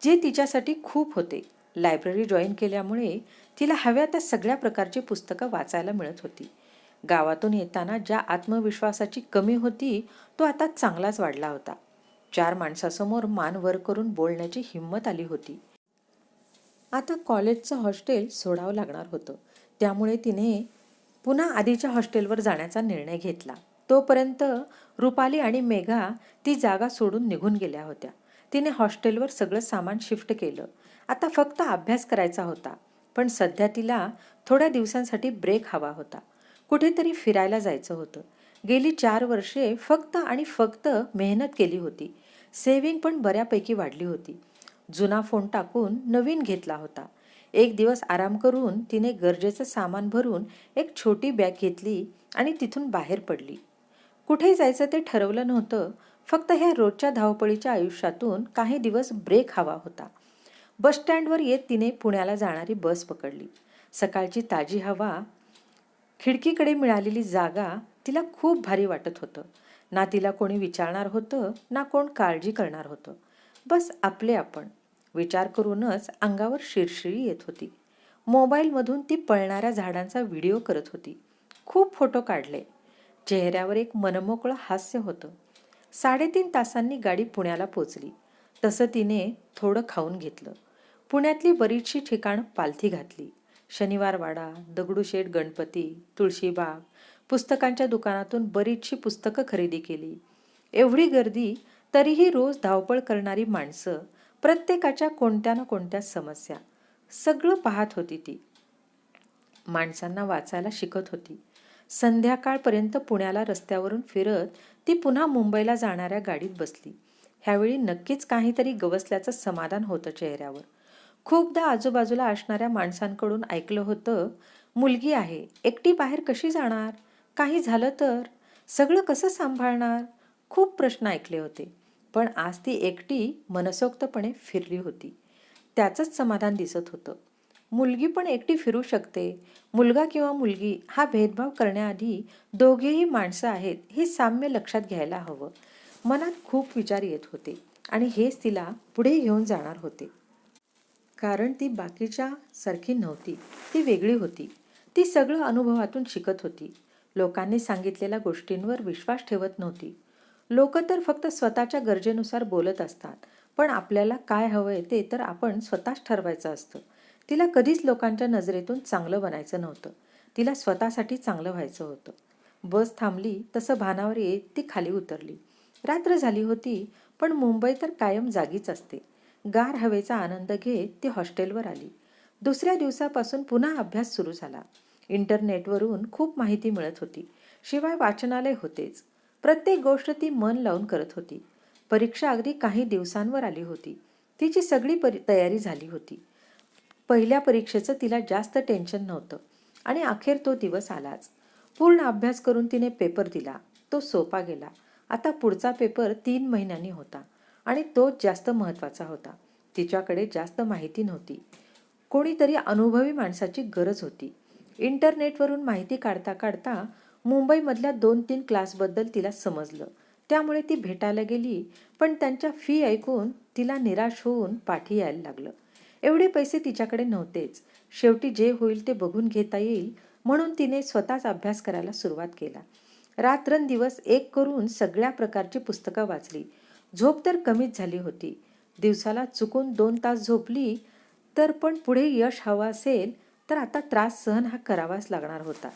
जे तिच्यासाठी खूप होते. लायब्ररी जॉईन केल्यामुळे तिला हव्या त्या सगळ्या प्रकारची पुस्तकं वाचायला मिळत होती. गावातून येताना ज्या आत्मविश्वासाची कमी होती तो आता चांगलाच वाढला होता. 4 माणसासमोर मान वर करून बोलण्याची हिंमत आली होती. आता कॉलेजचं हॉस्टेल सोडावं लागणार होतं, त्यामुळे तिने पुन्हा आधीच्या हॉस्टेलवर जाण्याचा निर्णय घेतला. तोपर्यंत रुपाली आणि मेघा ती जागा सोडून निघून गेल्या होत्या. तिने हॉस्टेलवर सगळं सामान शिफ्ट केलं. आता फक्त अभ्यास करायचा होता, पण सध्या तिला थोड्या दिवसांसाठी ब्रेक हवा होता. कुठेतरी फिरायला जायचं होतं. गेली 4 वर्षे फक्त आणि फक्त मेहनत केली होती. सेव्हिंग पण बऱ्यापैकी वाढली होती. जुना फोन टाकून नवीन घेतला होता. एक दिवस आराम करून तिने गरजेचं सामान भरून एक छोटी बॅग घेतली आणि तिथून बाहेर पडली. कुठे जायचं ते ठरवलं नव्हतं, फक्त ह्या रोजच्या धावपळीच्या आयुष्यातून काही दिवस ब्रेक हवा होता. बस स्टँडवर येत तिने पुण्याला जाणारी बस पकडली. सकाळची ताजी हवा, खिडकीकडे मिळालेली जागा तिला खूप भारी वाटत होतं. ना तिला कोणी विचारणार होतं, ना कोण काळजी करणार होतं. बस आपले आपण. विचार करूनच अंगावर शिरशिरी येत होती. मोबाईलमधून ती पळणाऱ्या झाडांचा व्हिडिओ करत होती. खूप फोटो काढले. चेहऱ्यावर एक मनमोकळं हास्य होतं. 3.5 तासांनी गाडी पुण्याला पोचली. तसं तिने थोडं खाऊन घेतलं. पुण्यातली बरीचशी ठिकाणं पालथी घातली. शनिवारवाडा, दगडूशेठ गणपती, तुळशीबाग, पुस्तकांच्या दुकानातून बरीचशी पुस्तकं खरेदी केली. एवढी गर्दी, तरीही रोज धावपळ करणारी माणसं, प्रत्येकाच्या कोणत्या ना कोणत्या समस्या, सगळं पाहत होती ती. माणसांना वाचायला शिकत होती. संध्याकाळपर्यंत पुण्याला रस्त्यावरून फिरत ती पुन्हा मुंबईला जाणाऱ्या गाडीत बसली. ह्यावेळी नक्कीच काहीतरी गवसल्याचं समाधान होतं चेहऱ्यावर. खूपदा आजूबाजूला असणाऱ्या माणसांकडून ऐकलं होतं, मुलगी आहे, एकटी बाहेर कशी जाणार? काही झालं तर? सगळं कसं सांभाळणार? खूप प्रश्न ऐकले होते. पण आज ती एकटी मनसोक्तपणे फिरली होती. त्याचंच समाधान दिसत होतं. मुलगी पण एकटी फिरू शकते. मुलगा किंवा मुलगी हा भेदभाव करण्याआधी दोघेही माणसं आहेत हे साम्य लक्षात घ्यायला हवं. मनात खूप विचार येत होते आणि हेच तिला पुढे घेऊन जाणार होते. कारण ती बाकीच्या सारखी नव्हती. ती वेगळी होती. ती सगळं अनुभवातून शिकत होती. लोकांनी सांगितलेल्या गोष्टींवर विश्वास ठेवत नव्हती. लोक तर फक्त स्वतःच्या गरजेनुसार बोलत असतात, पण आपल्याला काय हवंय ते तर आपण स्वतःच ठरवायचं असतं. तिला कधीच लोकांच्या नजरेतून चांगलं बनायचं नव्हतं. तिला स्वतःसाठी चांगलं व्हायचं होतं. बस थांबली तसं भानावर येत ती खाली उतरली. रात्र झाली होती, पण मुंबई तर कायम जागीच असते. गार हवेचा आनंद घेत ती हॉस्टेलवर आली. दुसऱ्या दिवसापासून पुन्हा अभ्यास सुरू झाला. इंटरनेटवरून खूप माहिती मिळत होती. शिवाय वाचनालय होतेच. प्रत्येक गोष्ट ती मन लावून करत होती. परीक्षा अगदी काही दिवसांवर आली होती. तिची सगळी तयारी झाली होती. पहिल्या परीक्षेचं तिला जास्त टेन्शन नव्हतं आणि अखेर तो दिवस आलाच. पूर्ण अभ्यास करून तिने पेपर दिला. तो सोपा गेला. आता पुढचा पेपर 3 महिन्यांनी होता आणि तोच जास्त महत्त्वाचा होता. तिच्याकडे जास्त माहिती नव्हती. कोणीतरी अनुभवी माणसाची गरज होती. इंटरनेटवरून माहिती काढता काढता मुंबईमधल्या 2-3 क्लासबद्दल तिला समजलं. त्यामुळे ती भेटायला गेली, पण त्यांच्या फी ऐकून तिला निराश होऊन पाठी यायला लागलं. एवढे पैसे तिच्याकडे नव्हतेच. शेवटी जे होईल ते बघून घेता येईल म्हणून तिने स्वतःच अभ्यास करायला सुरुवात केला. रात्रंदिवस एक करून सगळ्या प्रकारची पुस्तकं वाचली. झोप तर कमीच झाली होती. दिवसाला चुकून 2 तास झोपली तर पण पुढे यश हवं असेल तर आता त्रास सहन हा करावाच लागणार होता.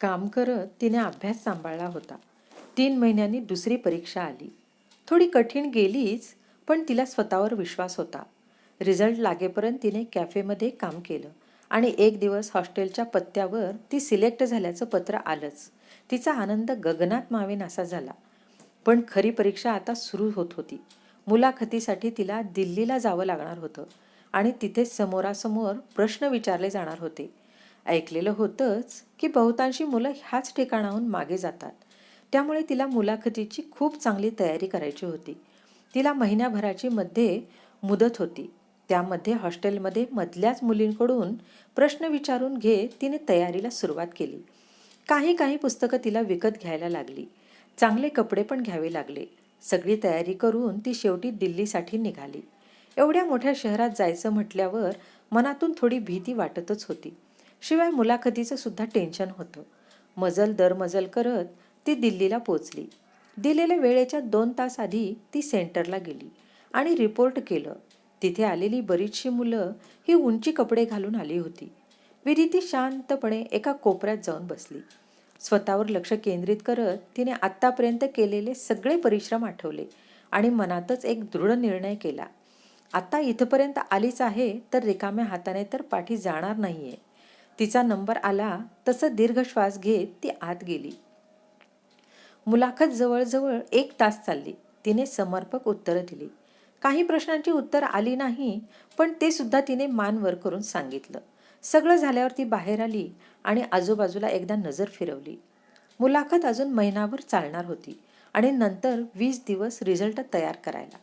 काम करत तिने अभ्यास सांभाळला होता. 3 महिन्यांनी दुसरी परीक्षा आली. थोडी कठीण गेलीच, पण तिला स्वतःवर विश्वास होता. रिझल्ट लागेपर्यंत तिने कॅफेमध्ये काम केलं आणि एक दिवस हॉस्टेलच्या पत्त्यावर ती सिलेक्ट झाल्याचं पत्र आलंच. तिचा आनंद गगनात मावेनासा झाला. पण खरी परीक्षा आता सुरू होत होती. मुलाखतीसाठी तिला दिल्लीला जावं लागणार होतं आणि तिथे समोरासमोर प्रश्न विचारले जाणार होते. ऐकलेलं होतंच की बहुतांशी मुलं ह्याच ठिकाणाहून मागे जातात. त्यामुळे तिला मुलाखतीची खूप चांगली तयारी करायची होती. तिला महिन्याभराची मध्ये मुदत होती. त्यामध्ये हॉस्टेलमध्ये मधल्याच मुलींकडून प्रश्न विचारून घेत तिने तयारीला सुरुवात केली. काही पुस्तकं तिला विकत घ्यायला लागली. चांगले कपडे पण घ्यावे लागले. सगळी तयारी करून ती शेवटी दिल्लीसाठी निघाली. एवढ्या मोठ्या शहरात जायचं म्हटल्यावर मनातून थोडी भीती वाटतच होती. शिवाय मुलाखतीचं सुद्धा टेन्शन होतं. मजल दरमजल करत ती दिल्लीला पोचली. दिलेल्या वेळेच्या 2 तास आधी ती सेंटरला गेली आणि रिपोर्ट केलं. तिथे आलेली बरीचशी मुलं ही उंची कपडे घालून आली होती. विदिती शांतपणे एका कोपऱ्यात जाऊन बसली. स्वतःवर लक्ष केंद्रित करत तिने आत्तापर्यंत केलेले सगळे परिश्रम आठवले आणि मनातच एक दृढ निर्णय केला. आता इथपर्यंत आलीच आहे तर रिकाम्या हाताने तर पाठी जाणार नाहीये. तिचा नंबर आला तसं दीर्घ श्वास घेत ती आत गेली. मुलाखत जवळजवळ 1 तास चालली. तिने समर्पक उत्तरं दिली. काही प्रश्नांची उत्तर आली नाही, पण ते सुद्धा तिने मान वर करून सांगितलं. सगळं झाल्यावर ती बाहेर आली आणि आजूबाजूला एकदा नजर फिरवली. मुलाखत अजून महिनाभर चालणार होती आणि नंतर 20 दिवस रिझल्ट तयार करायला.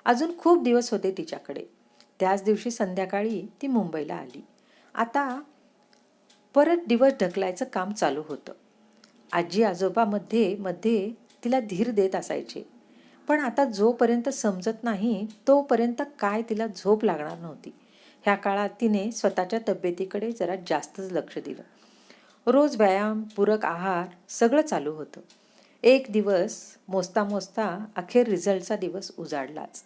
अजून खूप दिवस होते तिच्याकडे. त्याच दिवशी संध्याकाळी ती मुंबईला आली. आता परत दिवस ढकलायचं काम चालू होतं. आजी आजोबा मध्ये तिला धीर देत असायचे, पण आता जोपर्यंत समजत नाही तोपर्यंत काय तिला झोप लागणार नव्हती. ह्या काळात तिने स्वतःच्या तब्येतीकडे जरा जास्तच लक्ष दिलं. रोज व्यायाम, पूरक आहार सगळं चालू होतं. एक दिवस मोजता अखेर रिझल्टचा दिवस उजाडलाच.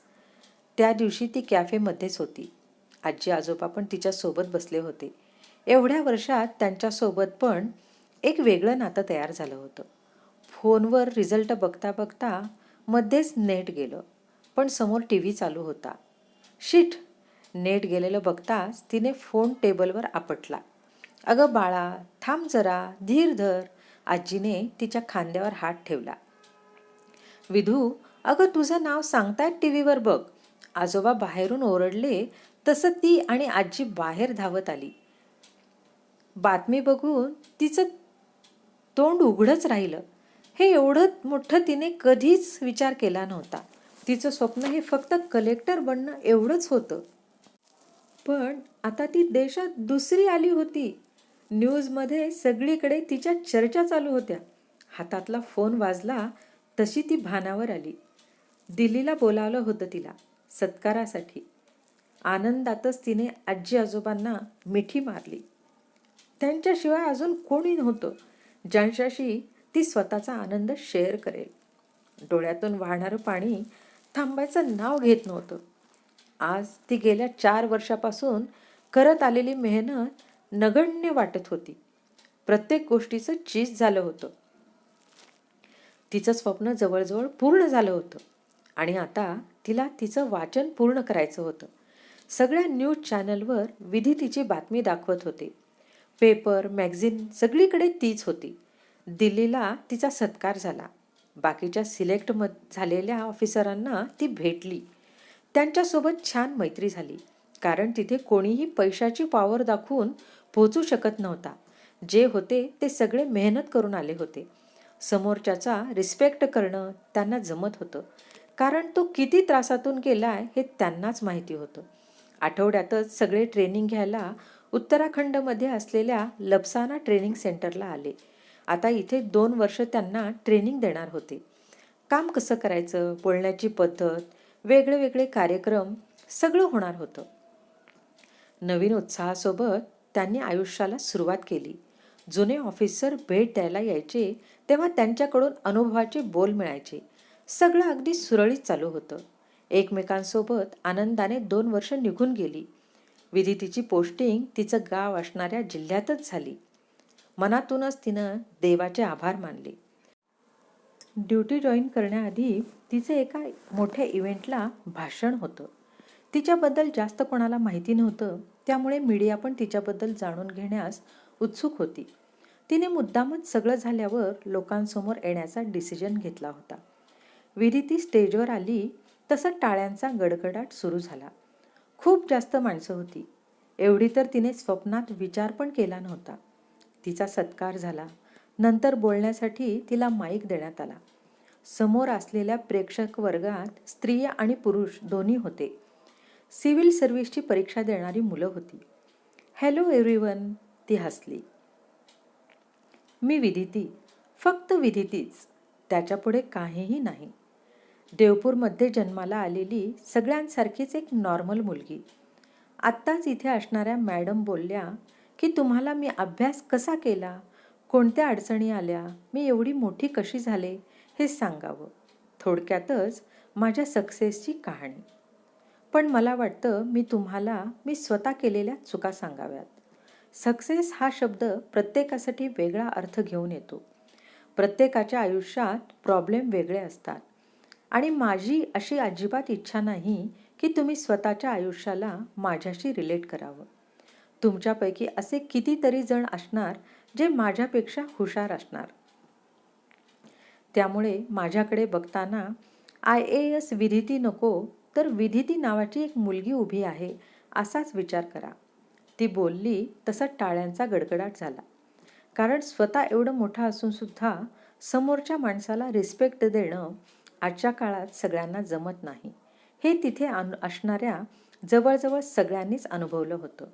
त्या दिवशी ती कॅफेमध्येच होती. आजी आजोबा पण तिच्यासोबत बसले होते. एवढ्या वर्षात त्यांच्यासोबत पण एक वेगळं नातं तयार झालं होतं. फोनवर रिझल्ट बघता बघता मध्येच नेट गेलं, पण समोर टीव्ही चालू होता. शिट, नेट गेलेलं बघताच तिने फोन टेबलवर आपटला. अगं बाळा, थांब जरा, धीर धर. आजीने तिच्या खांद्यावर हात ठेवला. विधू, अगं तुझं नाव सांगतायत टीव्हीवर बघ. आजोबा बाहेरून ओरडले तसं ती आणि आजी बाहेर धावत आली. बातमी बघून तिचं तोंड उघडच राहिलं. हे एवढं मोठं तिने कधीच विचार केला नव्हता. तिचं स्वप्न हे फक्त कलेक्टर बनणं एवढंच होतं. पण आता ती देशात दुसरी आली होती. न्यूजमध्ये सगळीकडे तिच्या चर्चा चालू होत्या. हातातला फोन वाजला तशी ती भानावर आली. दिल्लीला बोलावलं होतं तिला सत्कारासाठी. आनंदातच तिने आजी आजोबांना मिठी मारली. त्यांच्याशिवाय अजून कोणी नव्हतं ज्यांच्याशी ती स्वतःचा आनंद शेअर करेल. डोळ्यातून वाहणारं पाणी थांबायचं नाव घेत नव्हतं. आज ती गेल्या 4 वर्षापासून करत आलेली मेहनत नगण्य वाटत होती. प्रत्येक गोष्टीचं चीज झालं होतं. तिचं स्वप्न जवळजवळ पूर्ण झालं होतं आणि आता तिला तिचं वाचन पूर्ण करायचं होतं. सगळ्या न्यूज चॅनलवर विदितीची बातमी दाखवत होते. पेपर, मॅगझिन सगळीकडे तीच होती. दिल्लीला तिचा सत्कार झाला. बाकीच्या सिलेक्ट झालेल्या ऑफिसरांना ती भेटली. त्यांच्यासोबत छान मैत्री झाली. कारण तिथे कोणीही पैशाची पॉवर दाखवून पोहोचू शकत नव्हता. जे होते ते सगळे मेहनत करून आले होते. समोरच्याचा रिस्पेक्ट करणं त्यांना जमत होतं. कारण तो किती त्रासातून गेलाय हे त्यांनाच माहिती होतं. आठवड्यातच सगळे ट्रेनिंग घ्यायला उत्तराखंडमध्ये असलेल्या लपसाना ट्रेनिंग सेंटरला आले. आता इथे 2 वर्ष त्यांना ट्रेनिंग देणार होते. काम कसं करायचं, बोलण्याची पद्धत, वेगळे वेगळे कार्यक्रम सगळं होणार होतं. नवीन उत्साहासोबत त्यांनी आयुष्याला सुरुवात केली. जुने ऑफिसर भेट द्यायला यायचे तेव्हा त्यांच्याकडून अनुभवाचे बोल मिळायचे. सगळं अगदी सुरळीत चालू होतं. एकमेकांसोबत आनंदाने 2 वर्ष निघून गेली. विदितीची पोस्टिंग तिचं गाव असणाऱ्या जिल्ह्यातच झाली. मनातूनच तिनं देवाचे आभार मानले. ड्युटी जॉईन करण्याआधी तिचं एका मोठ्या इव्हेंटला भाषण होतं. तिच्याबद्दल जास्त कोणाला माहिती नव्हतं, त्यामुळे मीडिया पण तिच्याबद्दल जाणून घेण्यास उत्सुक होती. तिने मुद्दामच सगळं झाल्यावर लोकांसमोर येण्याचा डिसिजन घेतला होता. विदिती स्टेजवर आली तसं टाळ्यांचा गडगडाट सुरू झाला. खूप जास्त माणसं होती. एवढी तर तिने स्वप्नात विचार पण केला नव्हता. तिचा सत्कार झाला. नंतर बोलण्यासाठी तिला माईक देण्यात आला. समोर असलेल्या प्रेक्षक वर्गात स्त्रिया आणि पुरुष दोन्ही होते. सिव्हिल सर्व्हिसची परीक्षा देणारी मुलं होती. हॅलो एव्हरीवन, ती हसली. मी विदिती, फक्त विदितीच, त्याच्यापुढे काहीही नाही. देवपूरमध्ये जन्माला आलेली सगळ्यांसारखीच एक नॉर्मल मुलगी. आत्ताच इथे असणाऱ्या मॅडम बोलल्या की तुम्हाला मी अभ्यास कसा केला, कोणत्या अडचणी आल्या, मी एवढी मोठी कशी झाले हे सांगावं. थोडक्यातच माझ्या सक्सेसची कहाणी. पण मला वाटतं मी स्वतः केलेल्या चुका सांगाव्यात. सक्सेस हा शब्द प्रत्येकासाठी वेगळा अर्थ घेऊन येतो. प्रत्येकाच्या आयुष्यात प्रॉब्लेम वेगळे असतात आणि माझी अशी अजिबात इच्छा नाही की तुम्ही स्वतःच्या आयुष्याला माझ्याशी रिलेट करावं. तुमच्यापैकी असे कितीतरी जण असणार जे माझ्यापेक्षा हुशार असणार. त्यामुळे माझ्याकडे बघताना IAS विदिती नको, तर विदिती नावाची एक मुलगी उभी आहे असाच विचार करा. ती बोलली तसा टाळ्यांचा गडगडाट झाला. कारण स्वतः एवढं मोठं असून सुद्धा समोरच्या माणसाला रिस्पेक्ट देणं आजच्या काळात सगळ्यांना जमत नाही. हे तिथे असणाऱ्या जवळजवळ सगळ्यांनीच अनुभवलं होतं.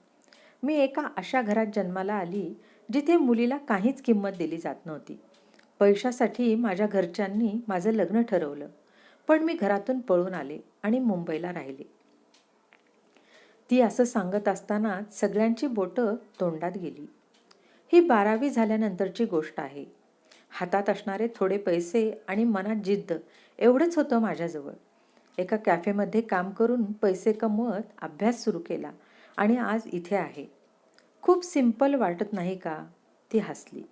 मी एका अशा घरात जन्माला आली जिथे मुलीला काहीच किंमत दिली जात नव्हती. पैशासाठी माझ्या घरच्यांनी माझं लग्न ठरवलं, पण मी घरातून पळून आले आणि मुंबईला राहिले. ती असं सांगत असताना सगळ्यांची बोटं तोंडात गेली. ही 12वी झाल्यानंतरची गोष्ट आहे. हातात असणारे थोडे पैसे आणि मनात जिद्द एवढंच होतं माझ्याजवळ. एका कॅफेमध्ये काम करून पैसे कमवत अभ्यास सुरू केला आणि आज इथे आहे. खूप सिंपल वाटत नाही का? ती हसली.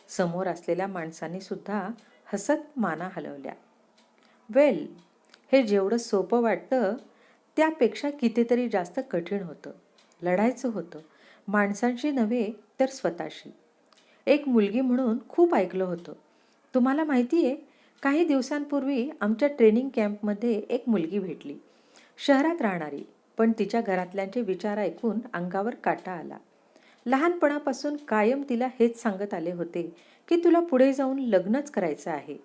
समोर असलेल्या माणसांनी सुद्धा हसत माना हलवल्या. वेल, हे जेवढं सोपं वाटतं त्यापेक्षा कितीतरी जास्त कठीण होतं. लढायचं होतं, माणसांशी नव्हे तर स्वतःशी. एक मुलगी म्हणून खूप ऐकलं होतं. तुम्हाला माहिती आहे, काही दिवसांपूर्वी आमच्या ट्रेनिंग कॅम्पमध्ये एक मुलगी भेटली. शहरात राहणारी, पण तिच्या घरातल्यांचे विचार ऐकून अंगावर काटा आला. लहानपणापासून कायम तिला हेच सांगत आले होते की तुला पुढे जाऊन लग्नच करायचं आहे.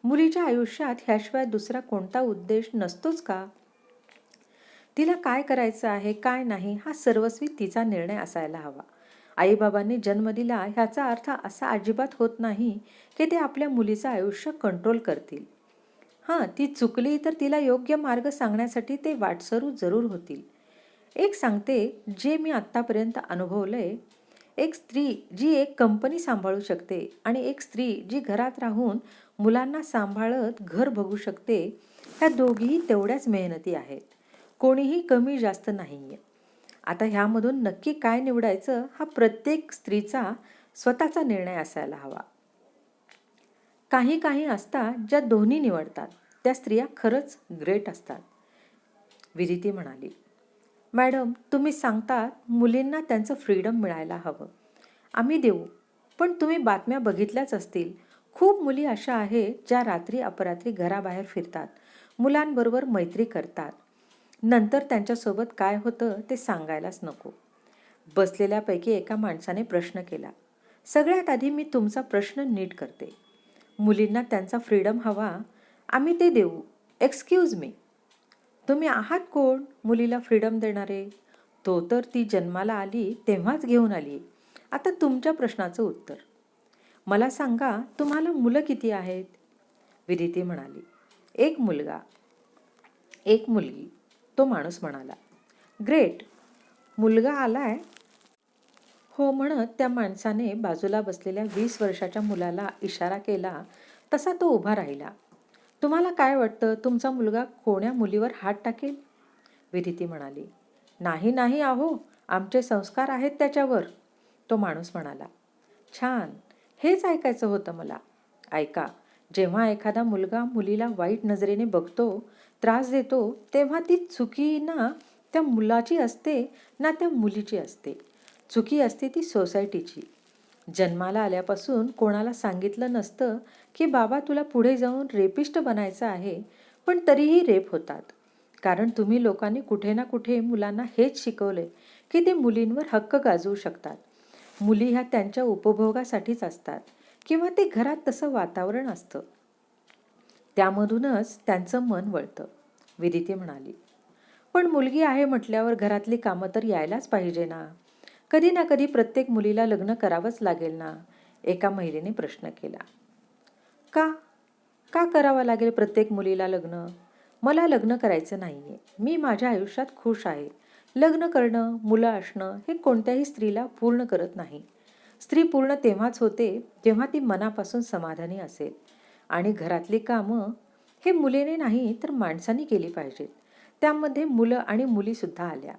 मुलीच्या आयुष्यात ह्याशिवाय दुसरा कोणता उद्देश नसतोच का? तिला काय करायचं आहे काय नाही हा सर्वस्वी तिचा निर्णय असायला हवा. आईबाबांनी जन्म दिला ह्याचा अर्थ असा अजिबात होत नाही की ते आपल्या मुलीचं आयुष्य कंट्रोल करतील. हां, ती चुकली तर तिला योग्य मार्ग सांगण्यासाठी ते वाटसरू जरूर होतील. एक सांगते जे मी आत्तापर्यंत अनुभवलंय. एक स्त्री जी एक कंपनी सांभाळू शकते आणि एक स्त्री जी घरात राहून मुलांना सांभाळत घर बघू शकते, ह्या दोघीही तेवढ्याच मेहनती आहेत. कोणीही कमी जास्त नाही आहे. आता ह्यामधून नक्की काय निवडायचं हा प्रत्येक स्त्रीचा स्वतःचा निर्णय असायला हवा. काही काही असतात ज्या दोन्ही निवडतात, त्या स्त्रिया खरंच ग्रेट असतात. विदिती म्हणाली. मॅडम, तुम्ही सांगतात मुलींना त्यांचं फ्रीडम मिळायला हवं. आम्ही देऊ, पण तुम्ही बातम्या बघितल्याच असतील. खूप मुली अशा आहेत ज्या रात्री अपरात्री घराबाहेर फिरतात, मुलांबरोबर मैत्री करतात. नंतर त्यांच्यासोबत काय होतं ते सांगायलाच नको. बसलेल्यापैकी एका माणसाने प्रश्न केला. सगळ्यात आधी मी तुमचा प्रश्न नीट करते. मुलींना त्यांचा फ्रीडम हवा, आम्ही ते देऊ. एक्सक्यूज मी, तुम्ही आहात कोण मुलीला फ्रीडम देणारे? तो तर ती जन्माला आली तेव्हाच घेऊन आली. आता तुमच्या प्रश्नाचं उत्तर. मला सांगा, तुम्हाला मुलं किती आहेत? विदिती म्हणाली, एक मुलगा, एक मुलगी. तो माणूस म्हणाला, ग्रेट, मुलगा आलाय? हो म्हणत त्या माणसाने बाजूला बसलेल्या 20 वर्षाच्या मुलाला इशारा केला तसा तो उभा राहिला. तुम्हाला काय वाटतं, तुमचा मुलगा कोण्या मुलीवर हात टाकेल? विदिती म्हणाली, नाही नाही आहो, आमचे संस्कार आहेत त्याच्यावर. तो माणूस म्हणाला, छान, हेच ऐकायचं होतं मला. ऐका, जेव्हा एखादा मुलगा मुलीला वाईट नजरेने बघतो, त्रास देतो, तेव्हा ती चुकी ना त्या मुलाची असते ना त्या मुलीची असते. चुकी असते ती सोसायटीची. जन्माला आल्यापासून कोणाला सांगितलं नसतं की बाबा तुला पुढे जाऊन रेपिस्ट बनायचं आहे, पण तरीही रेप होतात. कारण तुम्ही लोकांनी कुठे ना कुठे मुलांना हेच शिकवले की ते मुलींवर हक्क गाजवू शकतात. मुली ह्या त्यांच्या उपभोगासाठीच असतात किंवा ते घरात तसं वातावरण असतं, त्यामधूनच त्यांचं मन वळतं. विदिती म्हणाली, पण मुलगी आहे म्हटल्यावर घरातली कामं तर यायलाच पाहिजे ना. कधी ना कधी प्रत्येक मुलीला लग्न करावंच लागेल ना. एका महिलेने प्रश्न केला. का का करावं लागेल प्रत्येक मुलीला लग्न? मला लग्न करायचं नाहीये. मी माझ्या आयुष्यात खुश आहे. लग्न करणं, मुलं असणं हे कोणत्याही स्त्रीला पूर्ण करत नाही. स्त्री पूर्ण तेव्हाच होते जेव्हा ती मनापासून समाधानी असेल. आणि घरातली कामं हे मुलीने नाही तर माणसांनी केली पाहिजेत. त्यामध्ये मुलं आणि मुलीसुद्धा आल्या.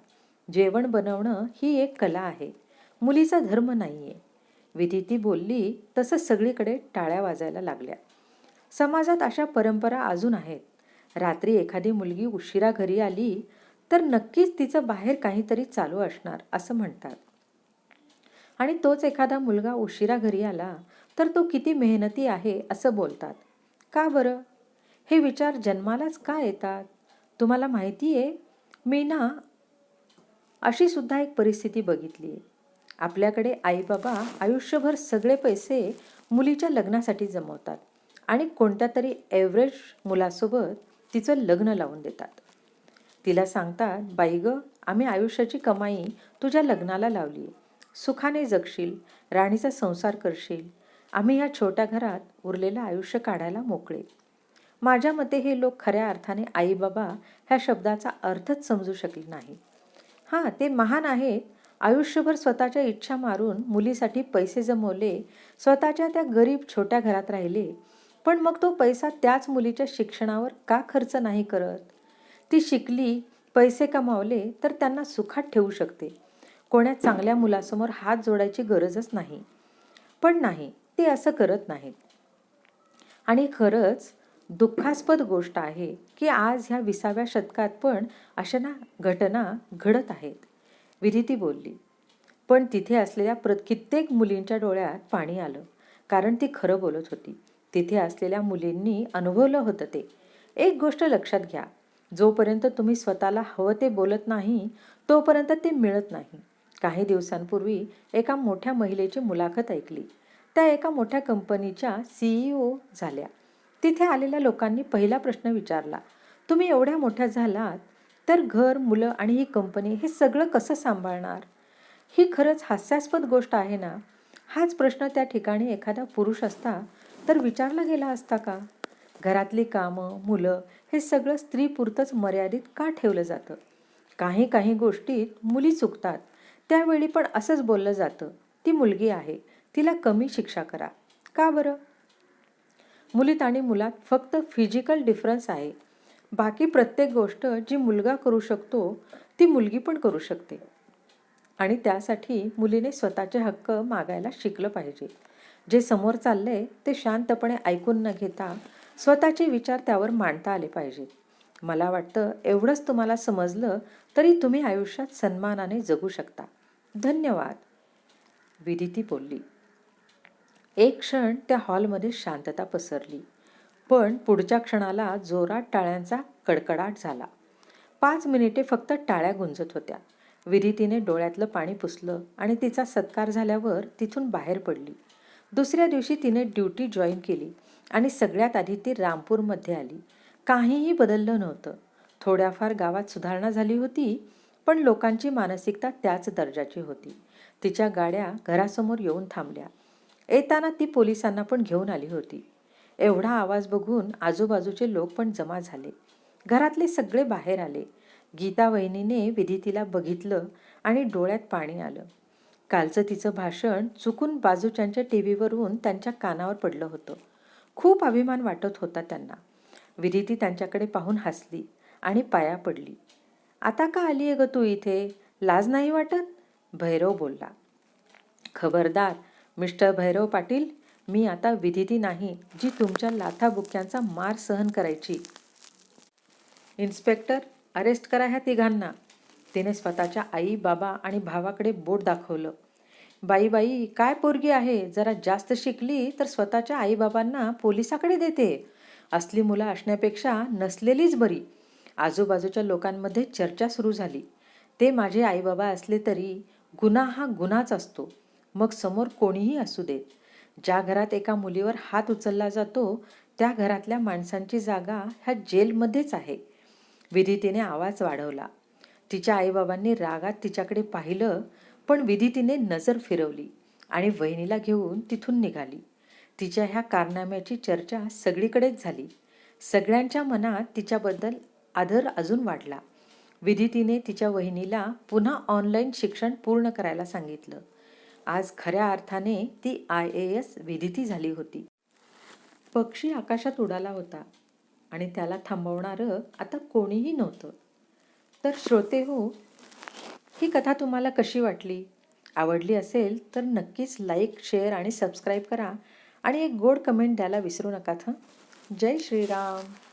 जेवण बनवणं ही एक कला आहे, मुलीचा धर्म नाहीये. विदिती बोलली तसं सगळीकडे टाळ्या वाजायला लागल्या. समाजात अशा परंपरा अजून आहेत. रात्री एखादी मुलगी उशिरा घरी आली तर नक्कीच तिचं बाहेर काहीतरी चालू असणार असं म्हणतात. आणि तोच एखादा मुलगा उशिरा घरी आला तर तो किती मेहनती आहे असं बोलतात. का बरं? हे विचार जन्मालाच का येतात? तुम्हाला माहिती आहे, मी ना अशी सुद्धा एक परिस्थिती बघितली आहे. आपल्याकडे आईबाबा आयुष्यभर सगळे पैसे मुलीच्या लग्नासाठी जमवतात आणि कोणत्या तरी एव्हरेज मुलासोबत तिचं लग्न लावून देतात. तिला सांगतात, बाई गं, आम्ही आयुष्याची कमाई तुझ्या लग्नाला लावली, सुखाने जगशील, राणीचा संसार करशील, आम्ही ह्या छोट्या घरात उरलेलं आयुष्य काढायला मोकळे. माझ्या मते हे लोक खऱ्या अर्थाने आईबाबा ह्या शब्दाचा अर्थच समजू शकले नाही. हां, ते महान आहेत. आयुष्यभर स्वतःच्या इच्छा मारून मुलीसाठी पैसे जमवले, स्वतःच्या त्या गरीब छोट्या घरात राहिले, पण मग तो पैसा त्याच मुलीच्या शिक्षणावर का खर्च नाही करत? ती शिकली, पैसे कमावले तर त्यांना सुखात ठेवू शकते. कोण्या चांगल्या मुलासमोर हात जोडायची गरजच नाही. पण नाही, ते असं करत नाहीत. आणि खरंच दुःखास्पद गोष्ट आहे की आज ह्या 20व्या शतकात पण अशा ना घटना घडत आहेत. विदिती बोलली, पण तिथे असलेल्या कित्येक मुलींच्या डोळ्यात पाणी आलं, कारण ती खरं बोलत होती. तिथे असलेल्या मुलींनी अनुभवलं होतं ते. एक गोष्ट लक्षात घ्या, जोपर्यंत तुम्ही स्वतःला हवं ते बोलत नाही तोपर्यंत ते मिळत नाही. काही दिवसांपूर्वी एका मोठ्या महिलेची मुलाखत ऐकली. त्या एका मोठ्या कंपनीच्या CEO झाल्या. तिथे आलेल्या लोकांनी पहिला प्रश्न विचारला, तुम्ही एवढ्या मोठ्या झालात तर घर, मुलं आणि ही कंपनी हे सगळं कसं सांभाळणार? ही खरंच हास्यास्पद गोष्ट आहे ना. हाच प्रश्न त्या ठिकाणी एखादा पुरुष असता तर विचारला गेला असता का? घरातली कामं, मुलं हे सगळं स्त्रीपुरतंच मर्यादित का ठेवलं जातं? काही काही गोष्टीत मुली चुकतात, त्यावेळी पण असंच बोललं जातं, ती मुलगी आहे, तिला कमी शिक्षा करा. का बरं? मुलीत आणि मुलात फक्त फिजिकल डिफरन्स आहे. बाकी प्रत्येक गोष्ट जी मुलगा करू शकतो ती मुलगी पण करू शकते. आणि त्यासाठी मुलीने स्वतःचे हक्क मागायला शिकलं पाहिजे. जे समोर चाललंय ते शांतपणे ऐकून न घेता स्वतःचे विचार त्यावर मांडता आले पाहिजेत. मला वाटतं एवढंच तुम्हाला समजलं तरी तुम्ही आयुष्यात सन्मानाने जगू शकता. धन्यवाद. विदिती बोलली. एक क्षण त्या हॉलमध्ये शांतता पसरली, पण पुढच्या क्षणाला जोरात टाळ्यांचा कडकडाट झाला. 5 मिनिटे फक्त टाळ्या गुंजत होत्या. विदितीने डोळ्यातलं पाणी पुसलं आणि तिचा सत्कार झाल्यावर तिथून बाहेर पडली. दुसऱ्या दिवशी तिने ड्युटी जॉईन केली आणि सगळ्यात आधी ती रामपूरमध्ये आली. काहीही बदललं नव्हतं. थोड्याफार गावात सुधारणा झाली होती, पण लोकांची मानसिकता त्याच दर्जाची होती. तिच्या गाड्या घरासमोर येऊन थांबल्या. येताना ती पोलिसांना पण घेऊन आली होती. एवढा आवाज बघून आजूबाजूचे लोक पण जमा झाले. घरातले सगळे बाहेर आले. गीता वहिनीने विदितीला बघितलं आणि डोळ्यात पाणी आलं. कालचं तिचं भाषण चुकून बाजूच्यांच्या टीव्हीवरून त्यांच्या कानावर पडलं होतं. खूप अभिमान वाटत होता त्यांना. विदिती त्यांच्याकडे पाहून हसली आणि पाया पडली. आता का आली आहे ग तू इथे? लाज नाही वाटत? भैरव बोलला. खबरदार मिस्टर भैरव पाटील, मी आता विदिती नाही जी तुमच्या लाथाबुक्क्यांचा मार सहन करायची. इन्स्पेक्टर, अरेस्ट करा ह्या तिघांना. तिने स्वतःच्या आई, बाबा आणि भावाकडे बोट दाखवलं. बाई बाई, काय पोरगी आहे, जरा जास्त शिकली तर स्वतःच्या आईबाबांना पोलिसाकडे देते. असली मुलं असण्यापेक्षा नसलेलीच बरी. आजूबाजूच्या लोकांमध्ये चर्चा सुरू झाली. ते माझे आईबाबा असले तरी गुन्हा हा गुन्हाच असतो, मग समोर कोणीही असू देत. ज्या घरात एका मुलीवर हात उचलला जातो त्या घरातल्या माणसांची जागा ह्या जेलमध्येच आहे. विदितीने आवाज वाढवला. तिच्या आईबाबांनी रागात तिच्याकडे पाहिलं, पण विदितीने नजर फिरवली आणि वहिनीला घेऊन तिथून निघाली. तिच्या ह्या कारनाम्याची चर्चा सगळीकडेच झाली. सगळ्यांच्या मनात तिच्याबद्दल आदर अजून वाढला. विदितीने तिच्या वहिनीला पुन्हा ऑनलाईन शिक्षण पूर्ण करायला सांगितलं. आज खऱ्या अर्थाने ती IAS विदिती झाली होती. पक्षी आकाशात उडाला होता आणि त्याला थांबवणारं आता कोणीही नव्हतं. तर श्रोते हो, ही कथा तुम्हाला कशी वाटली? आवडली असेल तर नक्कीच लाईक, शेअर आणि सबस्क्राईब करा आणि एक गोड कमेंट द्यायला विसरू नका. जय श्रीराम.